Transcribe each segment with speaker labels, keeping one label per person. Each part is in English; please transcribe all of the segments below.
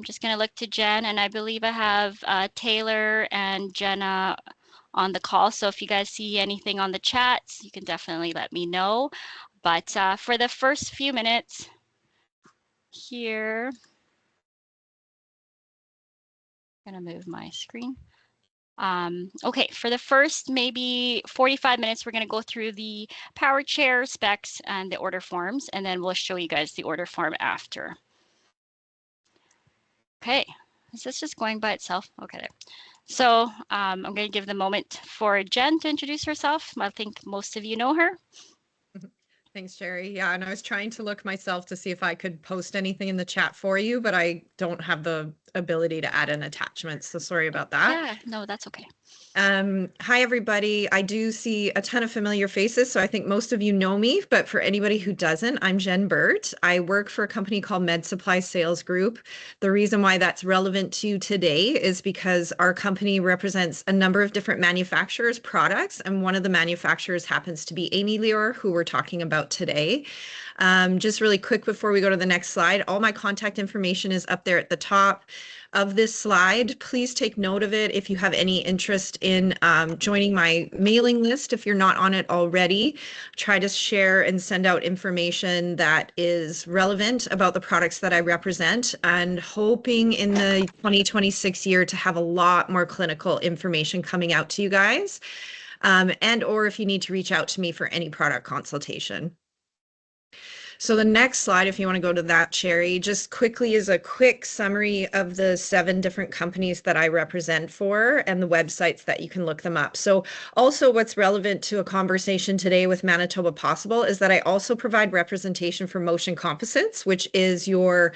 Speaker 1: I'm just going to look to Jen, and I believe I have Taylor and Jenna on the call. So if you guys see anything on the chats, you can definitely let me know. But for the first few minutes here, I'm going to move my screen. Okay, for the first maybe 45 minutes, we're going to go through the power chair specs and the order forms, and then we'll show you guys the order form after. Okay, is this just going by itself? Okay. So I'm going to give the moment for Jen to introduce herself. I think most of you know her.
Speaker 2: Thanks, Sherry. Yeah, and I was trying to look myself to see if I could post anything in the chat for you, but I don't have the ability to add an attachment, so sorry about that.
Speaker 1: Yeah, no, that's okay.
Speaker 2: Hi, everybody. I do see a ton of familiar faces, so I think most of you know me, but for anybody who doesn't, I'm Jen Burt. I work for a company called Med Supply Sales Group. The reason why that's relevant to today is because our company represents a number of different manufacturers' products, and one of the manufacturers happens to be Amy Leor, who we're talking about today. Just really quick before we go to the next slide, all my contact information is up there at the top of this slide. Please take note of it if you have any interest in joining my mailing list. If you're not on it already, try to share and send out information that is relevant about the products that I represent, and hoping in the 2026 year to have a lot more clinical information coming out to you guys, and or if you need to reach out to me for any product consultation. So the next slide, if you want to go to that, Sherry, just quickly is a quick summary of the 7 different companies that I represent for and the websites that you can look them up. So also what's relevant to a conversation today with Manitoba Possible is that I also provide representation for Motion Composites, which is your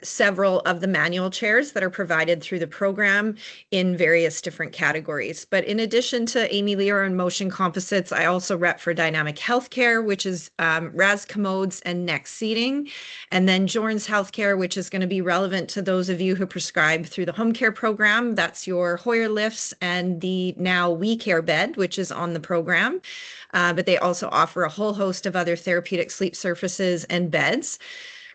Speaker 2: several of the manual chairs that are provided through the program in various different categories. But in addition to Amy Leor and Motion Composites, I also rep for Dynamic Healthcare, which is RAS Commodes and neck seating, and then Jorns Healthcare, which is going to be relevant to those of you who prescribe through the home care program. That's your Hoyer lifts and the now We Care bed, which is on the program. But they also offer a whole host of other therapeutic sleep surfaces and beds.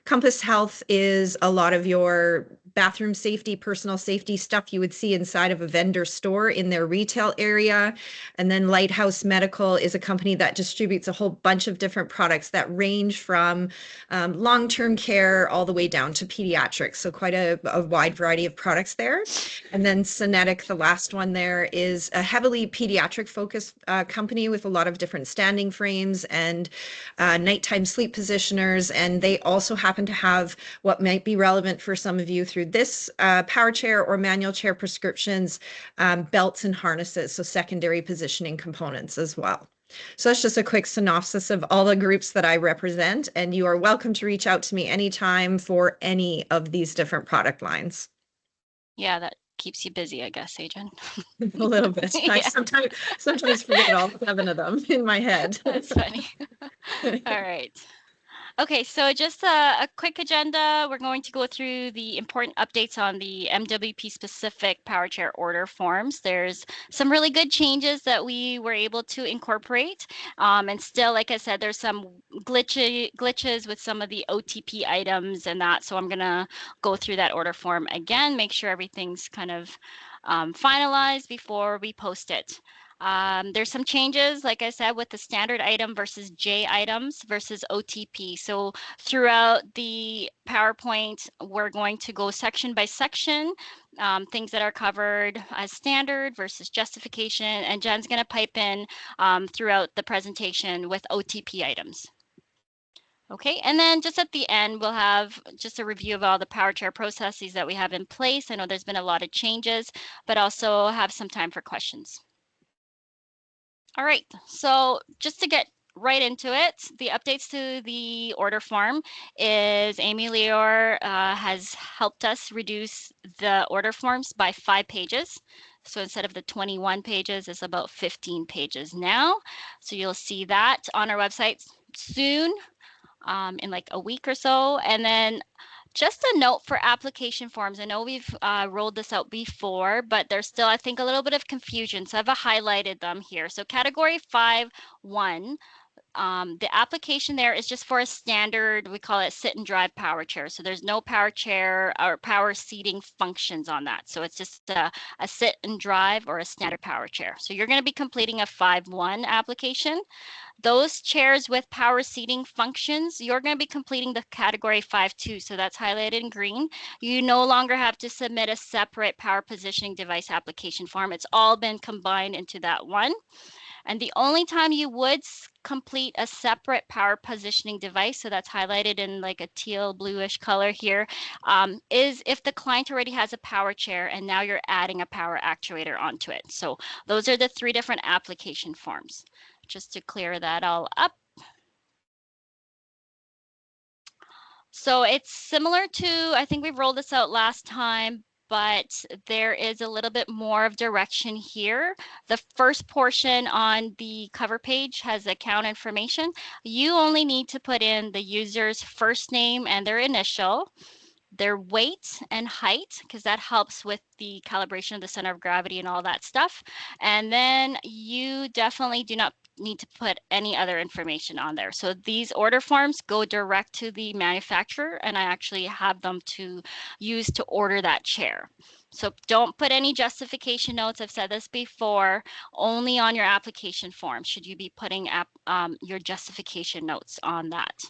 Speaker 2: Compass Health is a lot of your bathroom safety, personal safety stuff you would see inside of a vendor store in their retail area. And then Lighthouse Medical is a company that distributes a whole bunch of different products that range from long-term care all the way down to pediatrics. So quite a wide variety of products there. And then Cinetic, the last one there, is a heavily pediatric focused company with a lot of different standing frames and nighttime sleep positioners. And they also happen to have what might be relevant for some of you through this power chair or manual chair prescriptions, belts and harnesses, so secondary positioning components as well. So that's just a quick synopsis of all the groups that I represent, and you are welcome to reach out to me anytime for any of these different product lines.
Speaker 1: Yeah, that keeps you busy, I guess, Adrian.
Speaker 2: A little bit. Yeah. I sometimes forget all 7 of them in my head.
Speaker 1: That's funny. All right. Okay, so just a quick agenda. We're going to go through the important updates on the MWP specific power chair order forms. There's some really good changes that we were able to incorporate. And still, like I said, there's some glitches with some of the OTP items and that. So I'm going to go through that order form again, make sure everything's kind of finalized before we post it. There's some changes, like I said, with the standard item versus J items versus OTP. So throughout the PowerPoint, we're going to go section by section, things that are covered as standard versus justification, and Jen's going to pipe in throughout the presentation with OTP items. Okay, and then just at the end, we'll have just a review of all the power chair processes that we have in place. I know there's been a lot of changes, but also have some time for questions. All right, so just to get right into it, the updates to the order form is Amy Leor has helped us reduce the order forms by 5 pages. So instead of the 21 pages, it's about 15 pages now. So you'll see that on our website soon, in like a week or so. And then just a note for application forms. I know we've rolled this out before, but there's still, I think, a little bit of confusion. So I've highlighted them here. So category 5.1, The application there is just for a standard, we call it sit and drive power chair. So there's no power chair or power seating functions on that. So it's just a sit and drive or a standard power chair. So you're going to be completing a 5-1 application. Those chairs with power seating functions, you're going to be completing the category 5-2. So that's highlighted in green. You no longer have to submit a separate power positioning device application form. It's all been combined into that one. And the only time you would complete a separate power positioning device, so that's highlighted in like a teal bluish color here, is if the client already has a power chair and now you're adding a power actuator onto it. So those are the 3 different application forms, just to clear that all up. So it's similar to, I think we rolled this out last time, but there is a little bit more of direction here. The first portion on the cover page has account information. You only need to put in the user's first name and their initial, their weight and height, because that helps with the calibration of the center of gravity and all that stuff. And then you definitely do not need to put any other information on there. So these order forms go direct to the manufacturer, and I actually have them to use to order that chair. So don't put any justification notes. I've said this before, only on your application form should you be putting your justification notes on that.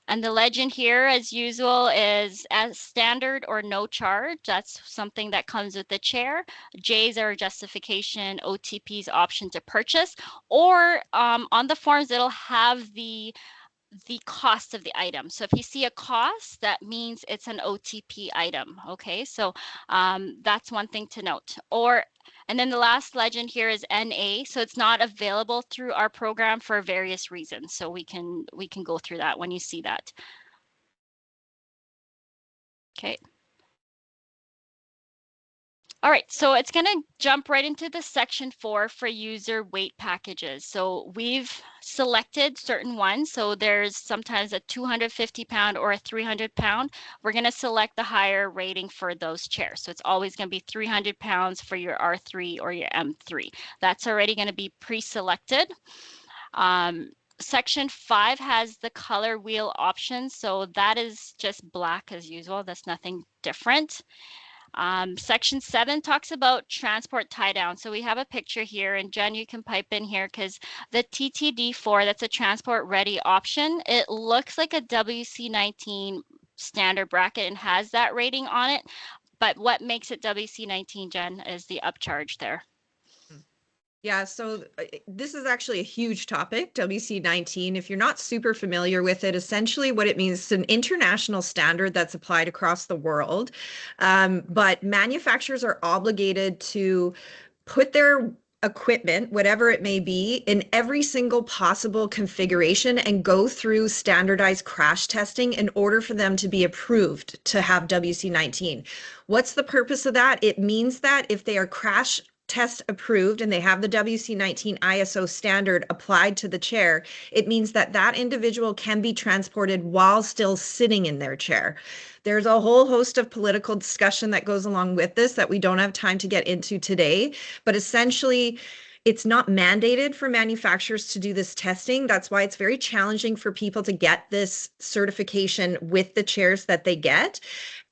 Speaker 1: And the legend here, as usual, is as standard or no charge. That's something that comes with the chair. J's are justification, OTP's option to purchase, or on the forms, it'll have the cost of the item. So if you see a cost, that means it's an OTP item. Okay, so that's one thing to note. And then the last legend here is NA. So it's not available through our program for various reasons. So we can go through that when you see that. Okay. All right, so it's going to jump right into the section 4 for user weight packages. So we've selected certain ones. So there's sometimes a 250-pound or a 300-pound. We're going to select the higher rating for those chairs. So it's always going to be 300 pounds for your R3 or your M3. That's already going to be pre-selected. Section 5 has the color wheel options. So that is just black as usual. That's nothing different. Section 7 talks about transport tie down. So we have a picture here, and Jen, you can pipe in here because the TTD4, that's a transport ready option. It looks like a WC19 standard bracket and has that rating on it. But what makes it WC19, Jen, is the upcharge there.
Speaker 2: Yeah, so this is actually a huge topic, WC19. If you're not super familiar with it, essentially what it means is an international standard that's applied across the world. But manufacturers are obligated to put their equipment, whatever it may be, in every single possible configuration and go through standardized crash testing in order for them to be approved to have WC19. What's the purpose of that? It means that if they are crash test approved and they have the WC19 ISO standard applied to the chair, it means that that individual can be transported while still sitting in their chair. There's a whole host of political discussion that goes along with this that we don't have time to get into today, but essentially it's not mandated for manufacturers to do this testing. That's why it's very challenging for people to get this certification with the chairs that they get.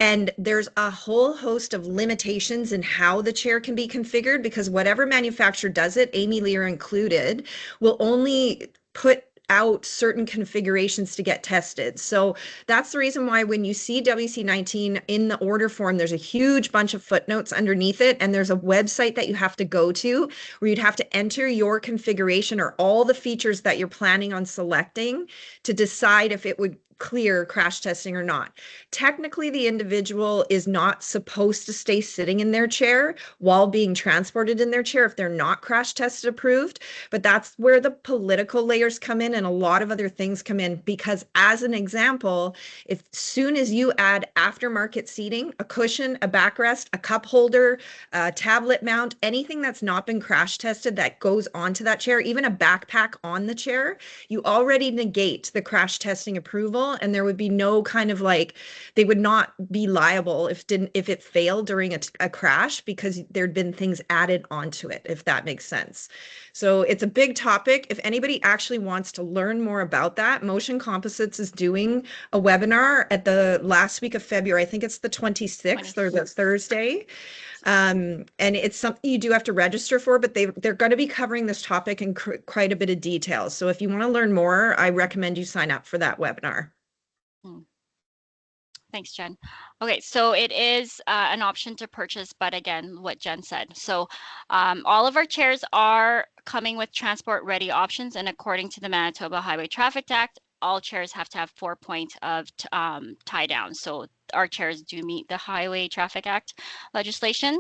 Speaker 2: And there's a whole host of limitations in how the chair can be configured because whatever manufacturer does it, Amy Lear included, will only put out certain configurations to get tested. So that's the reason why when you see WC19 in the order form, there's a huge bunch of footnotes underneath it. And there's a website that you have to go to where you'd have to enter your configuration or all the features that you're planning on selecting to decide if it would clear crash testing or not. Technically, the individual is not supposed to stay sitting in their chair while being transported in their chair if they're not crash tested approved, but that's where the political layers come in and a lot of other things come in because as an example, as soon as you add aftermarket seating, a cushion, a backrest, a cup holder, a tablet mount, anything that's not been crash tested that goes onto that chair, even a backpack on the chair, you already negate the crash testing approval manual, and there would be no kind of like, they would not be liable if it failed during a crash, because there'd been things added onto it, if that makes sense. So it's a big topic. If anybody actually wants to learn more about that, Motion Composites is doing a webinar at the last week of February. I think it's the 26th or the Thursday. And it's something you do have to register for, but they're going to be covering this topic in quite a bit of detail. So if you want to learn more, I recommend you sign up for that webinar.
Speaker 1: Thanks, Jen. Okay, so it is an option to purchase, but again, what Jen said. So all of our chairs are coming with transport ready options, and according to the Manitoba Highway Traffic Act, all chairs have to have 4 points of tie down. So our chairs do meet the Highway Traffic Act legislation.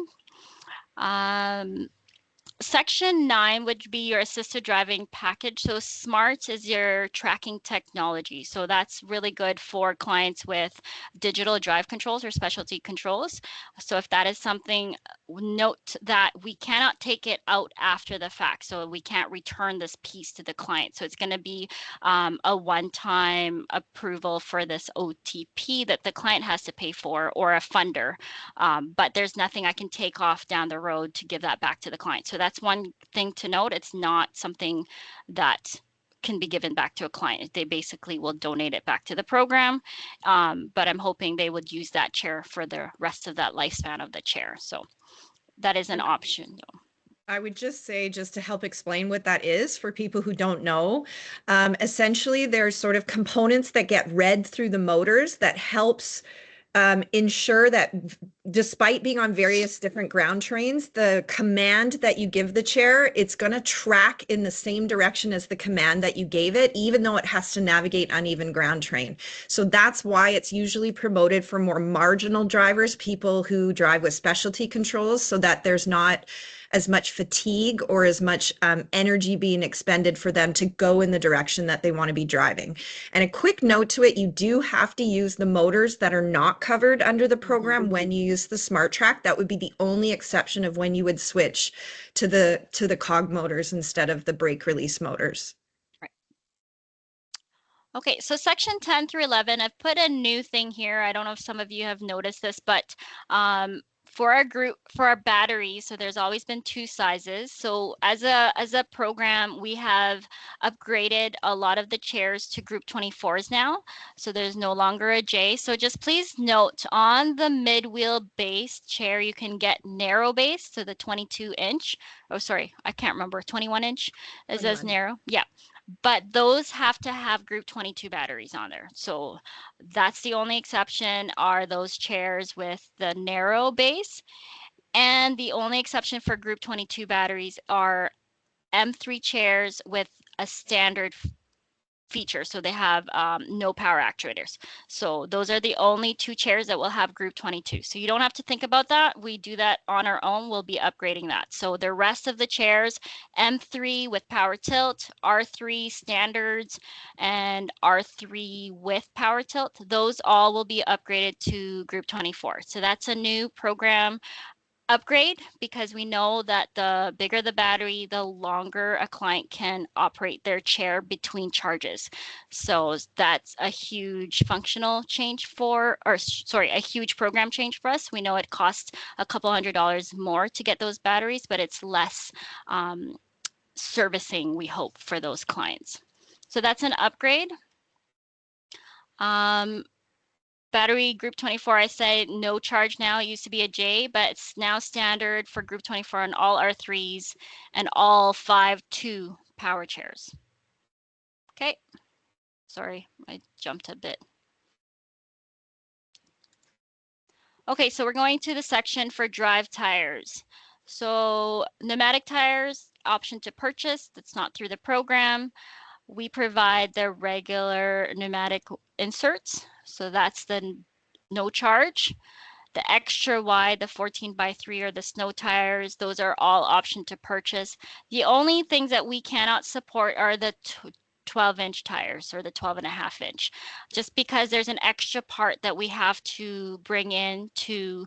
Speaker 1: Section 9 would be your assisted driving package. So SMART is your tracking technology. So that's really good for clients with digital drive controls or specialty controls. So if that is something, note that we cannot take it out after the fact. So we can't return this piece to the client. So it's going to be a one-time approval for this OTP that the client has to pay for, or a funder. But there's nothing I can take off down the road to give that back to the client. So that's one thing to note. It's not something that can be given back to a client. They basically will donate it back to the program. But I'm hoping they would use that chair for the rest of that lifespan of the chair. So that is an option, though.
Speaker 2: I would just say, just to help explain what that is for people who don't know, essentially there's sort of components that get read through the motors that helps ensure that despite being on various different ground trains, the command that you give the chair, it's going to track in the same direction as the command that you gave it, even though it has to navigate uneven ground train. So that's why it's usually promoted for more marginal drivers, people who drive with specialty controls, so that there's not as much fatigue or as much energy being expended for them to go in the direction that they want to be driving. And a quick note to it, you do have to use the motors that are not covered under the program when you use the Smart Track. That would be the only exception of when you would switch to the cog motors instead of the brake release motors.
Speaker 1: Right. Okay, so section 10 through 11, I've put a new thing here. I don't know if some of you have noticed this, but for our group, for our batteries, so there's always been two sizes. So as a program, we have upgraded a lot of the chairs to group 24s now. So there's no longer a J. So just please note, on the mid-wheel base chair, you can get narrow base, so the 22-inch. Oh, sorry, I can't remember. 21-inch is as narrow. Yeah. But those have to have group 22 batteries on there. So that's the only exception, are those chairs with the narrow base. And the only exception for group 22 batteries are M3 chairs with a standard feature. So they have no power actuators. So those are the only two chairs that will have group 22. So you don't have to think about that. We do that on our own. We'll be upgrading that. So the rest of the chairs, M3 with power tilt, R3 standards, and R3 with power tilt, those all will be upgraded to group 24. So that's a new program upgrade, because we know that the bigger the battery, the longer a client can operate their chair between charges. So that's a huge functional change for, or sorry, a huge program change for us. We know it costs a couple $100 more to get those batteries, but it's less servicing, we hope, for those clients. So that's an upgrade. Battery group 24, I said no charge now. It used to be a J, but it's now standard for group 24 on all R3s and all 5.2 power chairs. Okay, sorry, I jumped a bit. Okay, so we're going to the section for drive tires. So pneumatic tires, option to purchase, that's not through the program. We provide the regular pneumatic inserts, so that's the no charge. The extra wide, the 14x3, or the snow tires, those are all option to purchase. The only things that we cannot support are the 12-inch tires or the 12.5-inch, just because there's an extra part that we have to bring in to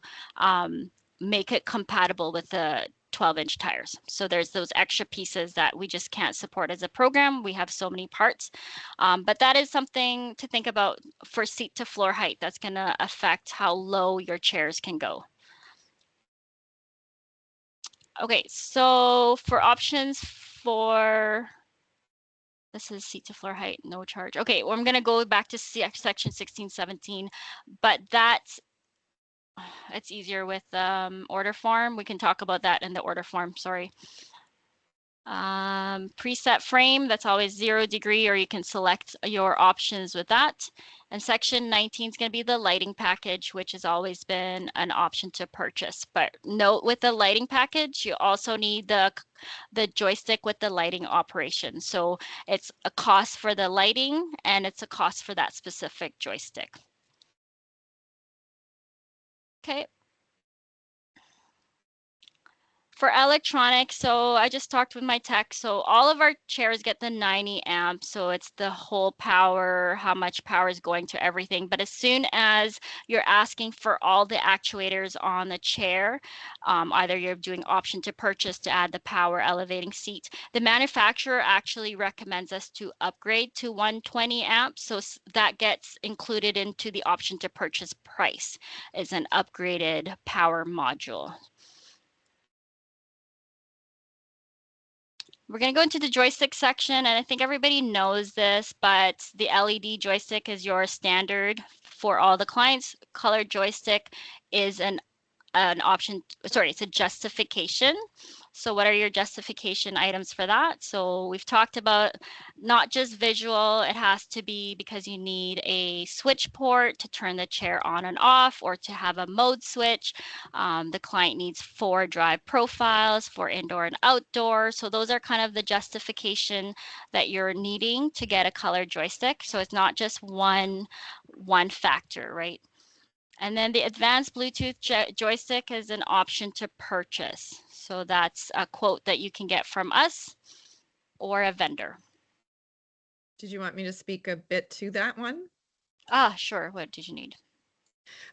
Speaker 1: make it compatible with the 12-inch tires. So there's those extra pieces that we just can't support as a program. We have so many parts. But that is something to think about for seat to floor height. That's going to affect how low your chairs can go. Okay, so for options for this is seat to floor height, no charge. Okay, well, I'm going to go back to section 1617, but that's it's easier with order form. We can talk about that in the order form, sorry. Preset frame, that's always 0 degree, or you can select your options with that. And section 19 is going to be the lighting package, which has always been an option to purchase. But note with the lighting package, you also need the joystick with the lighting operation. So it's a cost for the lighting and it's a cost for that specific joystick. Okay. For electronics, so I just talked with my tech. So all of our chairs get the 90 amps. So it's the whole power, how much power is going to everything. But as soon as you're asking for all the actuators on the chair, either you're doing option to purchase to add the power elevating seat, the manufacturer actually recommends us to upgrade to 120 amps. So that gets included into the option to purchase price is an upgraded power module. We're going to go into the joystick section, and I think everybody knows this, but the LED joystick is your standard for all the clients. Colored joystick is an option, sorry, it's a justification. So what are your justification items for that? So we've talked about not just visual, it has to be because you need a switch port to turn the chair on and off or to have a mode switch. The client needs 4 drive profiles for indoor and outdoor. So those are kind of the justification that you're needing to get a color joystick. So it's not just one factor, right? And then the advanced Bluetooth joystick is an option to purchase. So that's a quote that you can get from us or a vendor.
Speaker 2: Did you want me to speak a bit to that one?
Speaker 1: Sure. What did you need?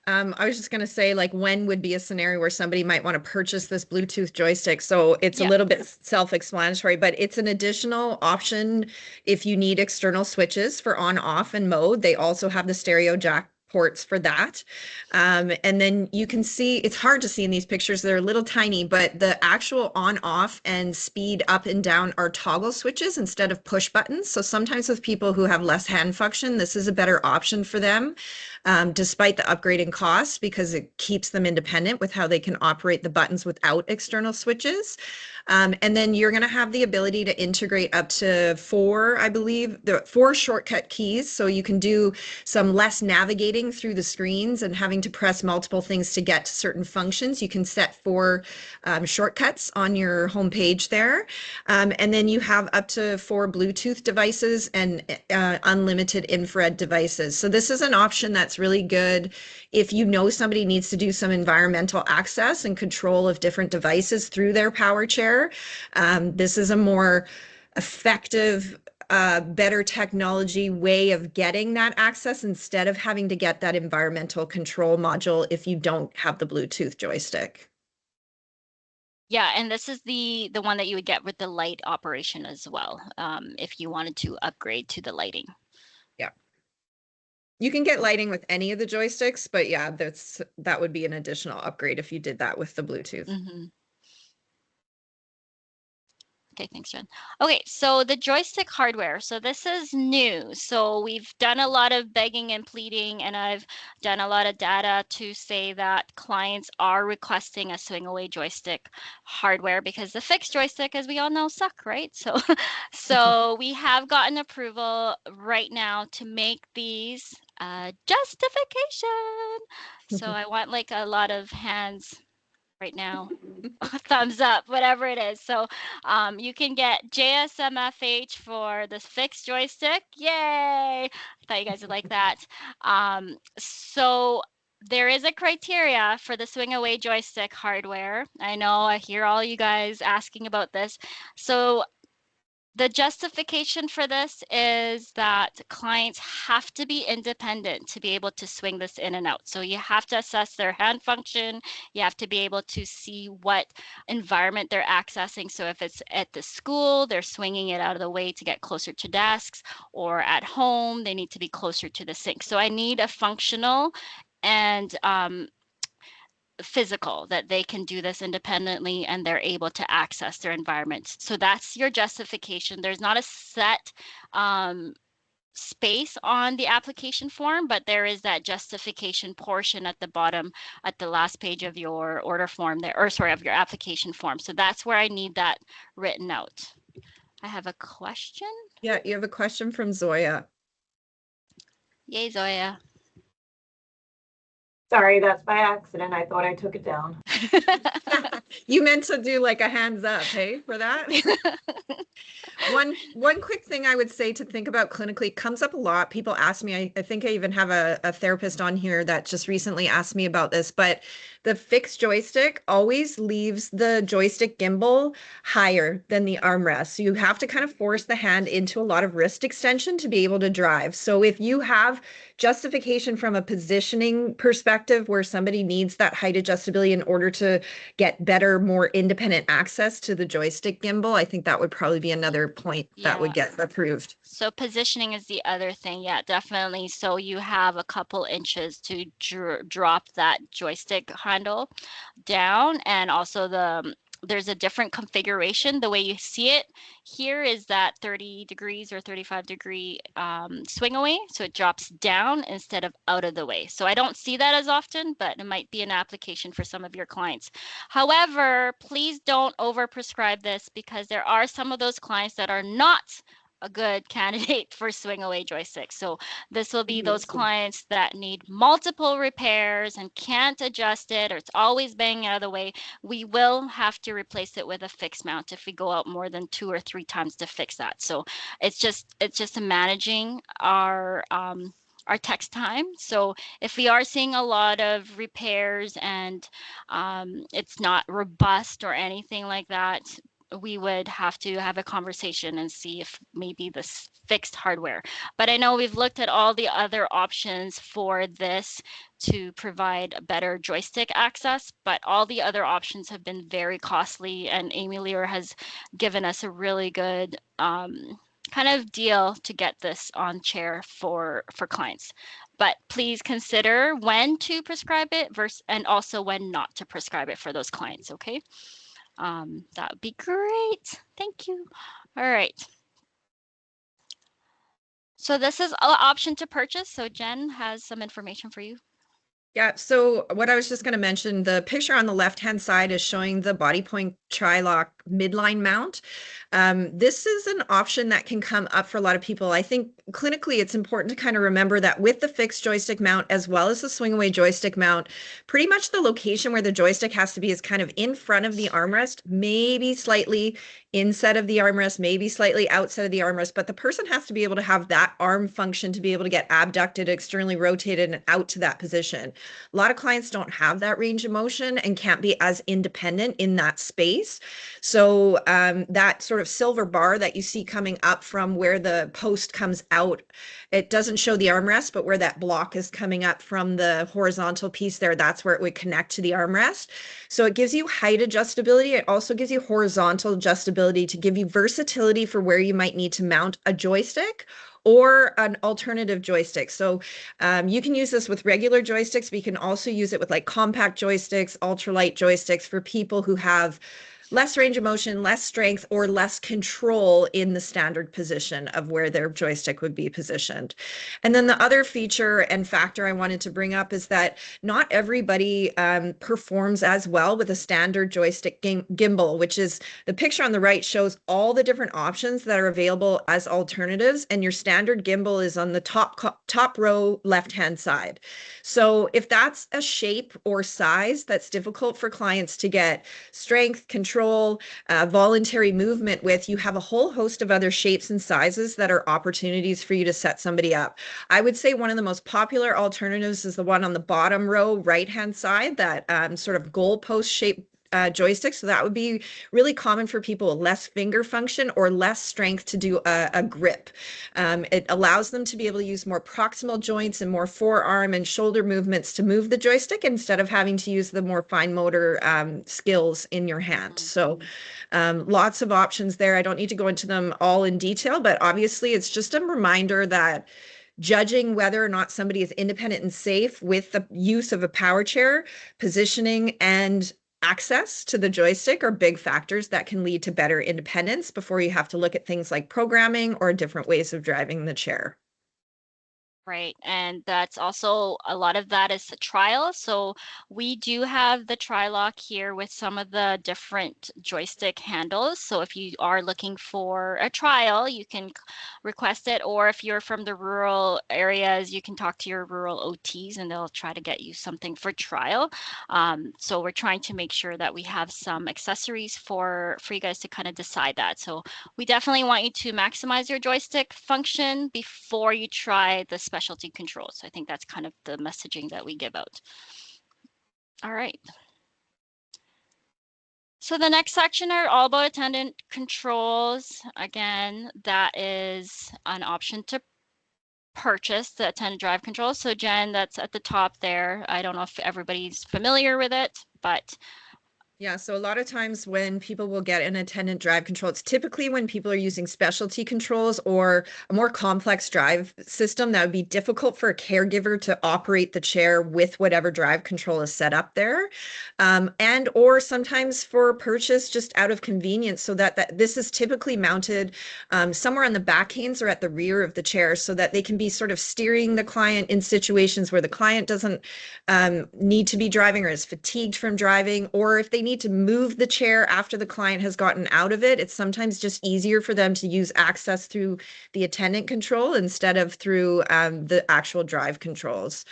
Speaker 2: I was just going to say, like, when would be a scenario where somebody might want to purchase this Bluetooth joystick? So it's a little bit self-explanatory, but it's an additional option if you need external switches for on, off, and mode. They also have the stereo jack ports for that. And then you can see, it's hard to see in these pictures, they're a little tiny, but the actual on, off, and speed up and down are toggle switches instead of push buttons. So sometimes with people who have less hand function, this is a better option for them, despite the upgrading costs, because it keeps them independent with how they can operate the buttons without external switches. And then you're going to have the ability to integrate up to 4, I believe, the 4 shortcut keys. So you can do some less navigating through the screens and having to press multiple things to get to certain functions. You can set 4 shortcuts on your home page there. And then you have up to 4 Bluetooth devices and unlimited infrared devices. So this is an option that's really good if you know somebody needs to do some environmental access and control of different devices through their power chair. This is a more effective, better technology way of getting that access instead of having to get that environmental control module if you don't have the Bluetooth joystick.
Speaker 1: Yeah, and this is the one that you would get with the light operation as well, if you wanted to upgrade to the lighting.
Speaker 2: Yeah. You can get lighting with any of the joysticks, but yeah, that would be an additional upgrade if you did that with the Bluetooth.
Speaker 1: Mm-hmm. Okay, thanks, Jen. Okay, so the joystick hardware. So this is new. So we've done a lot of begging and pleading, and I've done a lot of data to say that clients are requesting a swing away joystick hardware because the fixed joystick, as we all know, suck, right? So we have gotten approval right now to make these justification. So I want like a lot of hands right now. Thumbs up, whatever it is. So you can get JSMFH for the fixed joystick. Yay! I thought you guys would like that. So there is a criteria for the swing away joystick hardware. I know I hear all you guys asking about this. So The justification for this is that clients have to be independent to be able to swing this in and out. So you have to assess their hand function. You have to be able to see what environment they're accessing. So if it's at the school, they're swinging it out of the way to get closer to desks, or at home, they need to be closer to the sink. So I need a functional and physical, that they can do this independently and they're able to access their environment. So that's your justification. There's not a set space on the application form, but there is that justification portion at the bottom, at the last page of your order form there, or sorry, of your application form. So that's where I need that written out. I have a question.
Speaker 2: Yeah, you have a question from Zoya.
Speaker 1: Yay, Zoya.
Speaker 3: Sorry, that's by accident. I thought I took it down.
Speaker 2: You meant to do like a hands up, hey, for that? One quick thing I would say to think about clinically, comes up a lot. People ask me, I think I even have a therapist on here that just recently asked me about this, but the fixed joystick always leaves the joystick gimbal higher than the armrest. So you have to kind of force the hand into a lot of wrist extension to be able to drive. So if you have justification from a positioning perspective where somebody needs that height adjustability in order to get better, more independent access to the joystick gimbal, I think that would probably be another point that would get approved.
Speaker 1: So positioning is the other thing. Yeah, definitely. So you have a couple inches to drop that joystick handle down, and also there's a different configuration. The way you see it here is that 30 degrees or 35-degree swing away. So it drops down instead of out of the way. So I don't see that as often, but it might be an application for some of your clients. However, please don't overprescribe this, because there are some of those clients that are not a good candidate for swing away joysticks. So this will be those clients that need multiple repairs and can't adjust it, or it's always banging out of the way. We will have to replace it with a fixed mount if we go out more than 2 or 3 times to fix that. So it's just managing our text time. So if we are seeing a lot of repairs and it's not robust or anything like that, we would have to have a conversation and see if maybe this fixed hardware. But I know we've looked at all the other options for this to provide better joystick access, but all the other options have been very costly, and Amy Lear has given us a really good kind of deal to get this on chair for clients. But please consider when to prescribe it and also when not to prescribe it for those clients, okay? That would be great. Thank you. All right. So this is an option to purchase. So Jen has some information for you.
Speaker 2: Yeah, so what I was just going to mention, the picture on the left-hand side is showing the Body Point Tri-Lock midline mount. This is an option that can come up for a lot of people. I think clinically it's important to kind of remember that with the fixed joystick mount as well as the swing away joystick mount, pretty much the location where the joystick has to be is kind of in front of the armrest, maybe slightly inside of the armrest, maybe slightly outside of the armrest, but the person has to be able to have that arm function to be able to get abducted, externally rotated, and out to that position. A lot of clients don't have that range of motion and can't be as independent in that space. So that sort of silver bar that you see coming up from where the post comes out, it doesn't show the armrest, but where that block is coming up from the horizontal piece there, that's where it would connect to the armrest. So it gives you height adjustability. It also gives you horizontal adjustability to give you versatility for where you might need to mount a joystick or an alternative joystick. So you can use this with regular joysticks, but you can also use it with like compact joysticks, ultralight joysticks for people who have less range of motion, less strength, or less control in the standard position of where their joystick would be positioned. And then the other feature and factor I wanted to bring up is that not everybody performs as well with a standard joystick gimbal, which is the picture on the right shows all the different options that are available as alternatives, and your standard gimbal is on the top row left-hand side. So if that's a shape or size that's difficult for clients to get strength, control, voluntary movement with, you have a whole host of other shapes and sizes that are opportunities for you to set somebody up. I would say one of the most popular alternatives is the one on the bottom row, right-hand side, that sort of goalpost shape joystick. So that would be really common for people with less finger function or less strength to do a grip. It allows them to be able to use more proximal joints and more forearm and shoulder movements to move the joystick instead of having to use the more fine motor skills in your hand. So lots of options there. I don't need to go into them all in detail, but obviously it's just a reminder that judging whether or not somebody is independent and safe with the use of a power chair, positioning, and access to the joystick are big factors that can lead to better independence before you have to look at things like programming or different ways of driving the chair.
Speaker 1: Right. And that's also a lot of that is the trial. So we do have the tri-lock here with some of the different joystick handles. So if you are looking for a trial, you can request it. Or if you're from the rural areas, you can talk to your rural OTs and they'll try to get you something for trial. So we're trying to make sure that we have some accessories for you guys to kind of decide that. So we definitely want you to maximize your joystick function before you try the specialty controls. I think that's kind of the messaging that we give out. All right. So the next section are all about attendant controls. Again, that is an option to purchase the attendant drive controls. So Jen, that's at the top there. I don't know if everybody's familiar with it, but
Speaker 2: Yeah, so a lot of times when people will get an attendant drive control, it's typically when people are using specialty controls or a more complex drive system that would be difficult for a caregiver to operate the chair with whatever drive control is set up there. And or sometimes for purchase just out of convenience, so that this is typically mounted somewhere on the back canes or at the rear of the chair so that they can be sort of steering the client in situations where the client doesn't need to be driving or is fatigued from driving, or if they need to move the chair after the client has gotten out of it, it's sometimes just easier for them to use access through the attendant control instead of through the actual drive controls.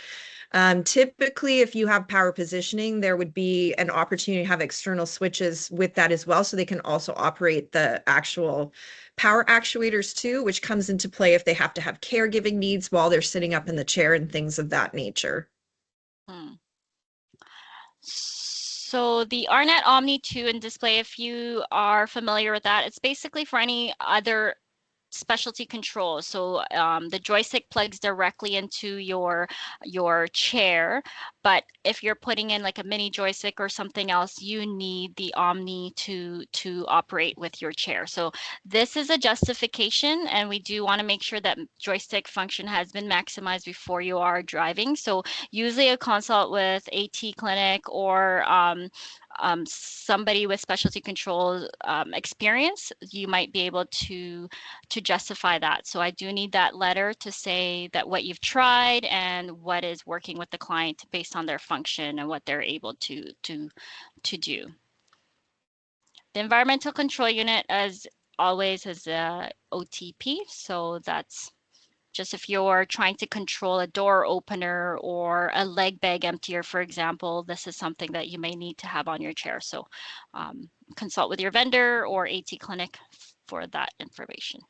Speaker 2: Typically, if you have power positioning, there would be an opportunity to have external switches with that as well, so they can also operate the actual power actuators too, which comes into play if they have to have caregiving needs while they're sitting up in the chair and things of that nature.
Speaker 1: So the RNet Omni 2 and display, if you are familiar with that, it's basically for any other specialty controls. So the joystick plugs directly into your chair, but if you're putting in like a mini joystick or something else, you need the Omni to operate with your chair. So this is a justification, and we do want to make sure that joystick function has been maximized before you are driving. So usually a consult with AT Clinic or somebody with specialty control experience, you might be able to justify that. So I do need that letter to say that what you've tried and what is working with the client based on their function and what they're able to do. The environmental control unit, as always, is a OTP. So that's just if you're trying to control a door opener or a leg bag emptier, for example, this is something that you may need to have on your chair. So consult with your vendor or AT Clinic for that information.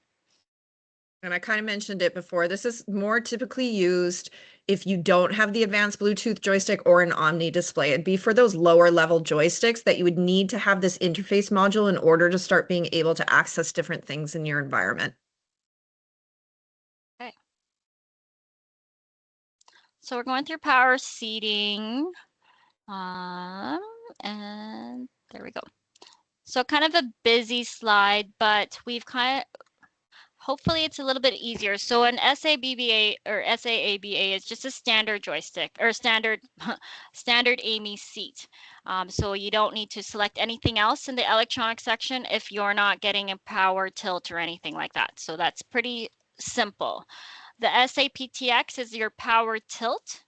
Speaker 2: And I kind of mentioned it before, this is more typically used if you don't have the advanced Bluetooth joystick or an Omni display. It'd be for those lower level joysticks that you would need to have this interface module in order to start being able to access different things in your environment.
Speaker 1: Okay. So we're going through power seating, and there we go. So kind of a busy slide, but we've kind of, hopefully it's a little bit easier. So an SABBA or SAABA is just a standard joystick or standard AMI seat. So you don't need to select anything else in the electronic section if you're not getting a power tilt or anything like that. So that's pretty simple. The SAPTX is your power tilt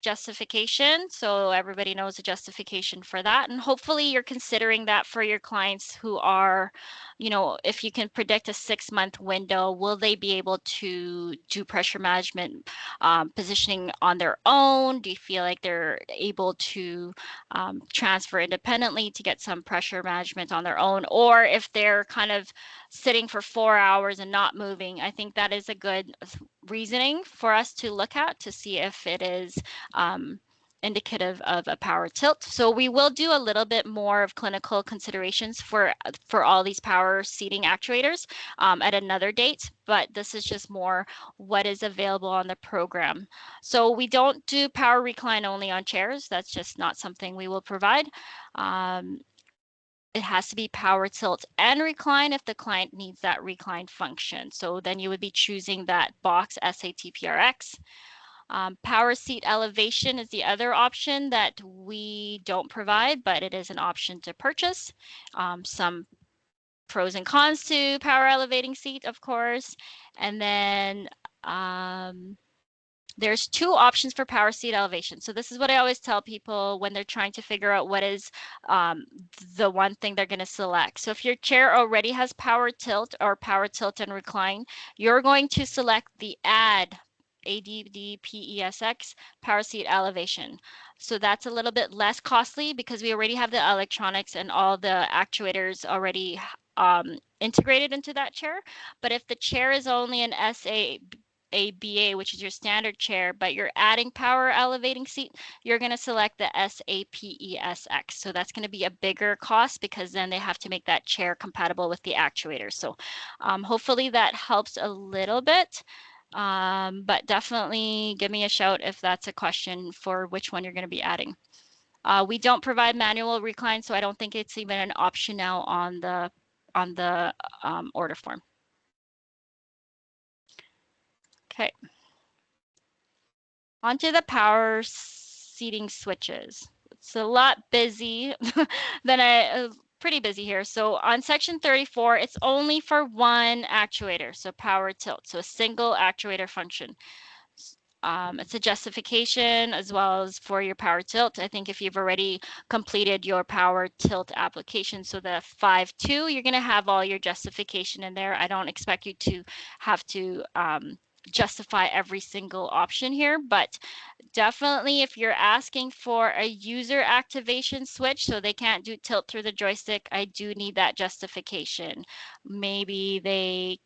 Speaker 1: justification. So everybody knows the justification for that. And hopefully you're considering that for your clients who are, you know, if you can predict a 6-month window, will they be able to do pressure management positioning on their own? Do you feel like they're able to transfer independently to get some pressure management on their own? Or if they're kind of sitting for 4 hours and not moving, I think that is a good reasoning for us to look at to see if it is indicative of a power tilt. So we will do a little bit more of clinical considerations for all these power seating actuators at another date, but this is just more what is available on the program. So we don't do power recline only on chairs. That's just not something we will provide. It has to be power tilt and recline if the client needs that recline function. So then you would be choosing that box SATPRX. Power seat elevation is the other option that we don't provide, but it is an option to purchase. Some pros and cons to power elevating seat, of course. And then there's two options for power seat elevation. So this is what I always tell people when they're trying to figure out what is the one thing they're going to select. So if your chair already has power tilt or power tilt and recline, you're going to select the ADDPESX power seat elevation. So that's a little bit less costly because we already have the electronics and all the actuators already integrated into that chair. But if the chair is only an SABA, which is your standard chair, but you're adding power elevating seat, you're going to select the SAPESX. So that's going to be a bigger cost because then they have to make that chair compatible with the actuators. So hopefully that helps a little bit. But definitely give me a shout if that's a question for which one you're going to be adding. We don't provide manual recline, so I don't think it's even an option now on the order form. Okay. Onto the power seating switches. It's a lot busy than pretty busy here. So on section 34, it's only for one actuator, so power tilt, so a single actuator function. It's a justification as well as for your power tilt. I think if you've already completed your power tilt application, so the 5.2, you're going to have all your justification in there. I don't expect you to have to justify every single option here, but definitely if you're asking for a user activation switch so they can't do tilt through the joystick, I do need that justification. Maybe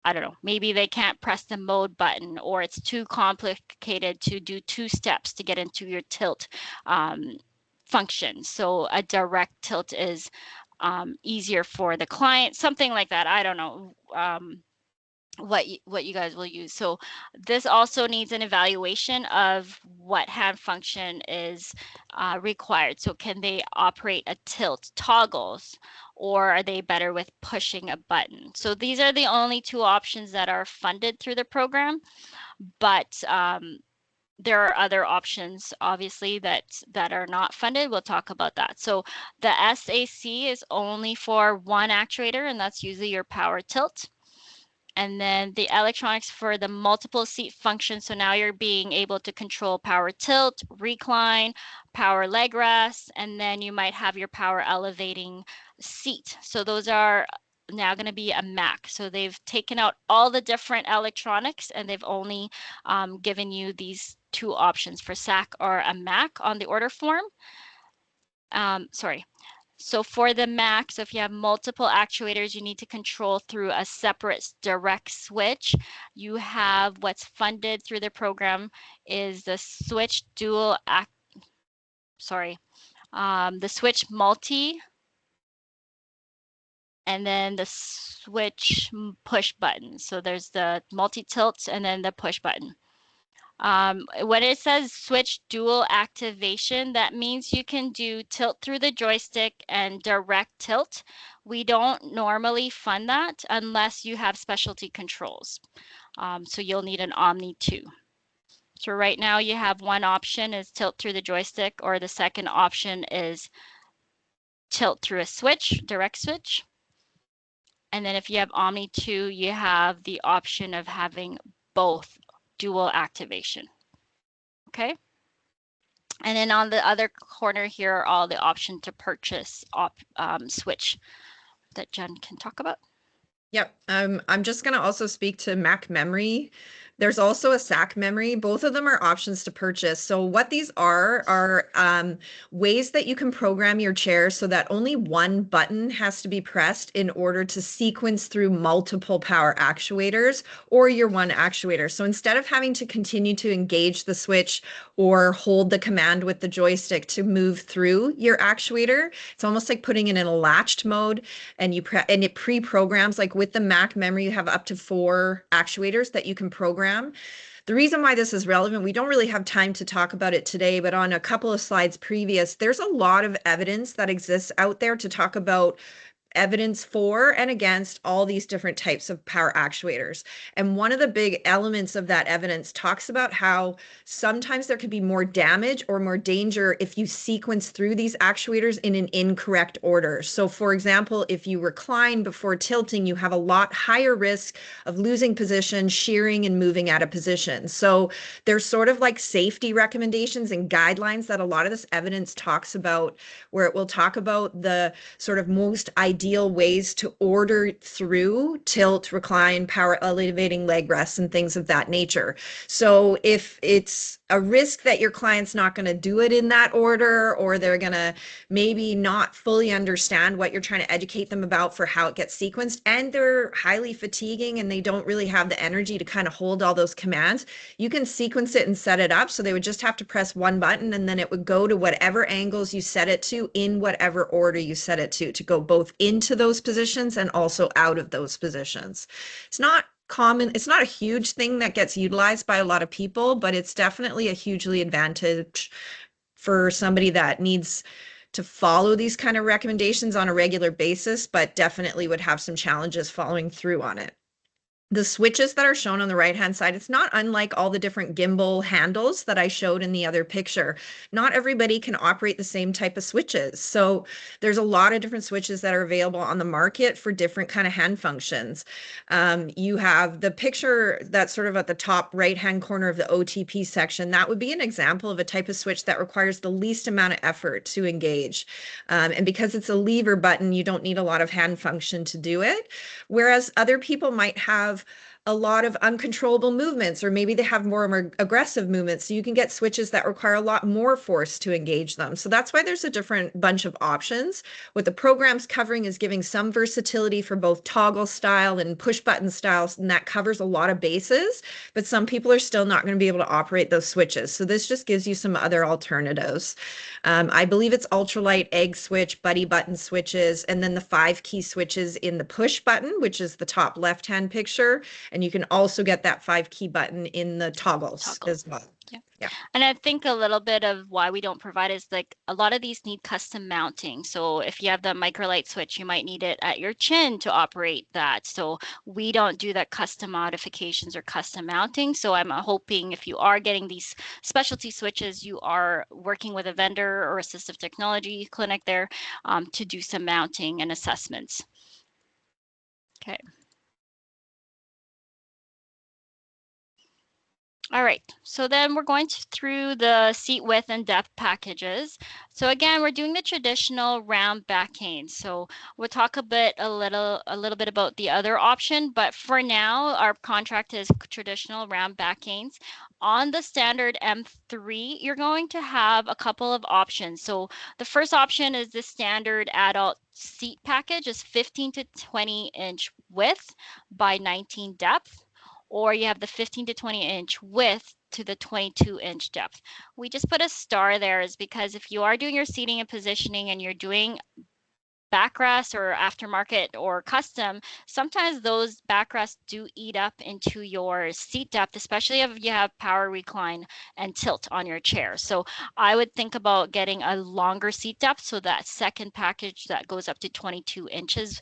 Speaker 1: I don't know, maybe they can't press the mode button or it's too complicated to do 2 steps to get into your tilt function. So a direct tilt is easier for the client, something like that. I don't know what you guys will use. So this also needs an evaluation of what hand function is required. So can they operate a tilt toggles, or are they better with pushing a button? So these are the only 2 options that are funded through the program, but there are other options obviously that are not funded. We'll talk about that. So the SAC is only for one actuator, and that's usually your power tilt. And then the electronics for the multiple seat function. So now you're being able to control power tilt, recline, power leg rest, and then you might have your power elevating seat. So those are now going to be a Mac. So they've taken out all the different electronics and they've only given you these 2 options for SAC or a Mac on the order form. So for the Mac, so if you have multiple actuators you need to control through a separate direct switch, you have what's funded through the program is the switch the switch multi, and then the switch push button. So there's the multi-tilt and then the push button. When it says switch dual activation, that means you can do tilt through the joystick and direct tilt. We don't normally fund that unless you have specialty controls. So you'll need an Omni 2. So right now you have one option is tilt through the joystick, or the second option is tilt through a switch, direct switch. And then if you have Omni 2, you have the option of having both dual activation. Okay. And then on the other corner here are all the options to purchase switch that Jen can talk about.
Speaker 2: Yep. I'm just going to also speak to Mac memory There's also a SAC memory. Both of them are options to purchase. So what these are ways that you can program your chair so that only one button has to be pressed in order to sequence through multiple power actuators or your one actuator. So instead of having to continue to engage the switch or hold the command with the joystick to move through your actuator, it's almost like putting it in a latched mode, and it pre-programs. Like with the Mac memory, you have up to 4 actuators that you can program. The reason why this is relevant, we don't really have time to talk about it today, but on a couple of slides previous, there's a lot of evidence that exists out there to talk about evidence for and against all these different types of power actuators. And one of the big elements of that evidence talks about how sometimes there could be more damage or more danger if you sequence through these actuators in an incorrect order. So for example, if you recline before tilting, you have a lot higher risk of losing position, shearing, and moving out of position. So there's sort of like safety recommendations and guidelines that a lot of this evidence talks about, where it will talk about the sort of most ideal ways to order through tilt, recline, power elevating leg rests, and things of that nature. So if it's a risk that your client's not going to do it in that order, or they're going to maybe not fully understand what you're trying to educate them about for how it gets sequenced, and they're highly fatiguing and they don't really have the energy to kind of hold all those commands, you can sequence it and set it up so they would just have to press one button, and then it would go to whatever angles you set it to in whatever order you set it to go both into those positions and also out of those positions. It's not common, it's not a huge thing that gets utilized by a lot of people, but it's definitely a hugely advantage for somebody that needs to follow these kind of recommendations on a regular basis, but definitely would have some challenges following through on it. The switches that are shown on the right-hand side, it's not unlike all the different gimbal handles that I showed in the other picture. Not everybody can operate the same type of switches. So there's a lot of different switches that are available on the market for different kind of hand functions. You have the picture that's sort of at the top right-hand corner of the OTP section. That would be an example of a type of switch that requires the least amount of effort to engage. And because it's a lever button, you don't need a lot of hand function to do it. Whereas other people might have a lot of uncontrollable movements, or maybe they have more aggressive movements. So you can get switches that require a lot more force to engage them. So that's why there's a different bunch of options. What the program's covering is giving some versatility for both toggle style and push button styles, and that covers a lot of bases, but some people are still not going to be able to operate those switches. So this just gives you some other alternatives. I believe it's ultralight, egg switch, buddy button switches, and then the 5 key switches in the push button, which is the top left-hand picture. And you can also get that 5 key button in the toggles as well.
Speaker 1: Yeah.
Speaker 2: Yeah.
Speaker 1: And I think a little bit of why we don't provide is like a lot of these need custom mounting. So if you have the microlight switch, you might need it at your chin to operate that. So we don't do that custom modifications or custom mounting. So I'm hoping if you are getting these specialty switches, you are working with a vendor or assistive technology clinic there to do some mounting and assessments. Okay. All right, so then we're going through the seat width and depth packages. So again, we're doing the traditional round back cane. So we'll talk a little bit about the other option, but for now, our contract is traditional round back canes. On the standard M3, you're going to have a couple of options. So the first option is the standard adult seat package, is 15 to 20 inch width by 19 depth. Or you have the 15 to 20 inch width to the 22 inch depth. We just put a star there is because if you are doing your seating and positioning and you're doing backrest or aftermarket or custom, sometimes those backrests do eat up into your seat depth, especially if you have power recline and tilt on your chair. So I would think about getting a longer seat depth, so that second package that goes up to 22 inches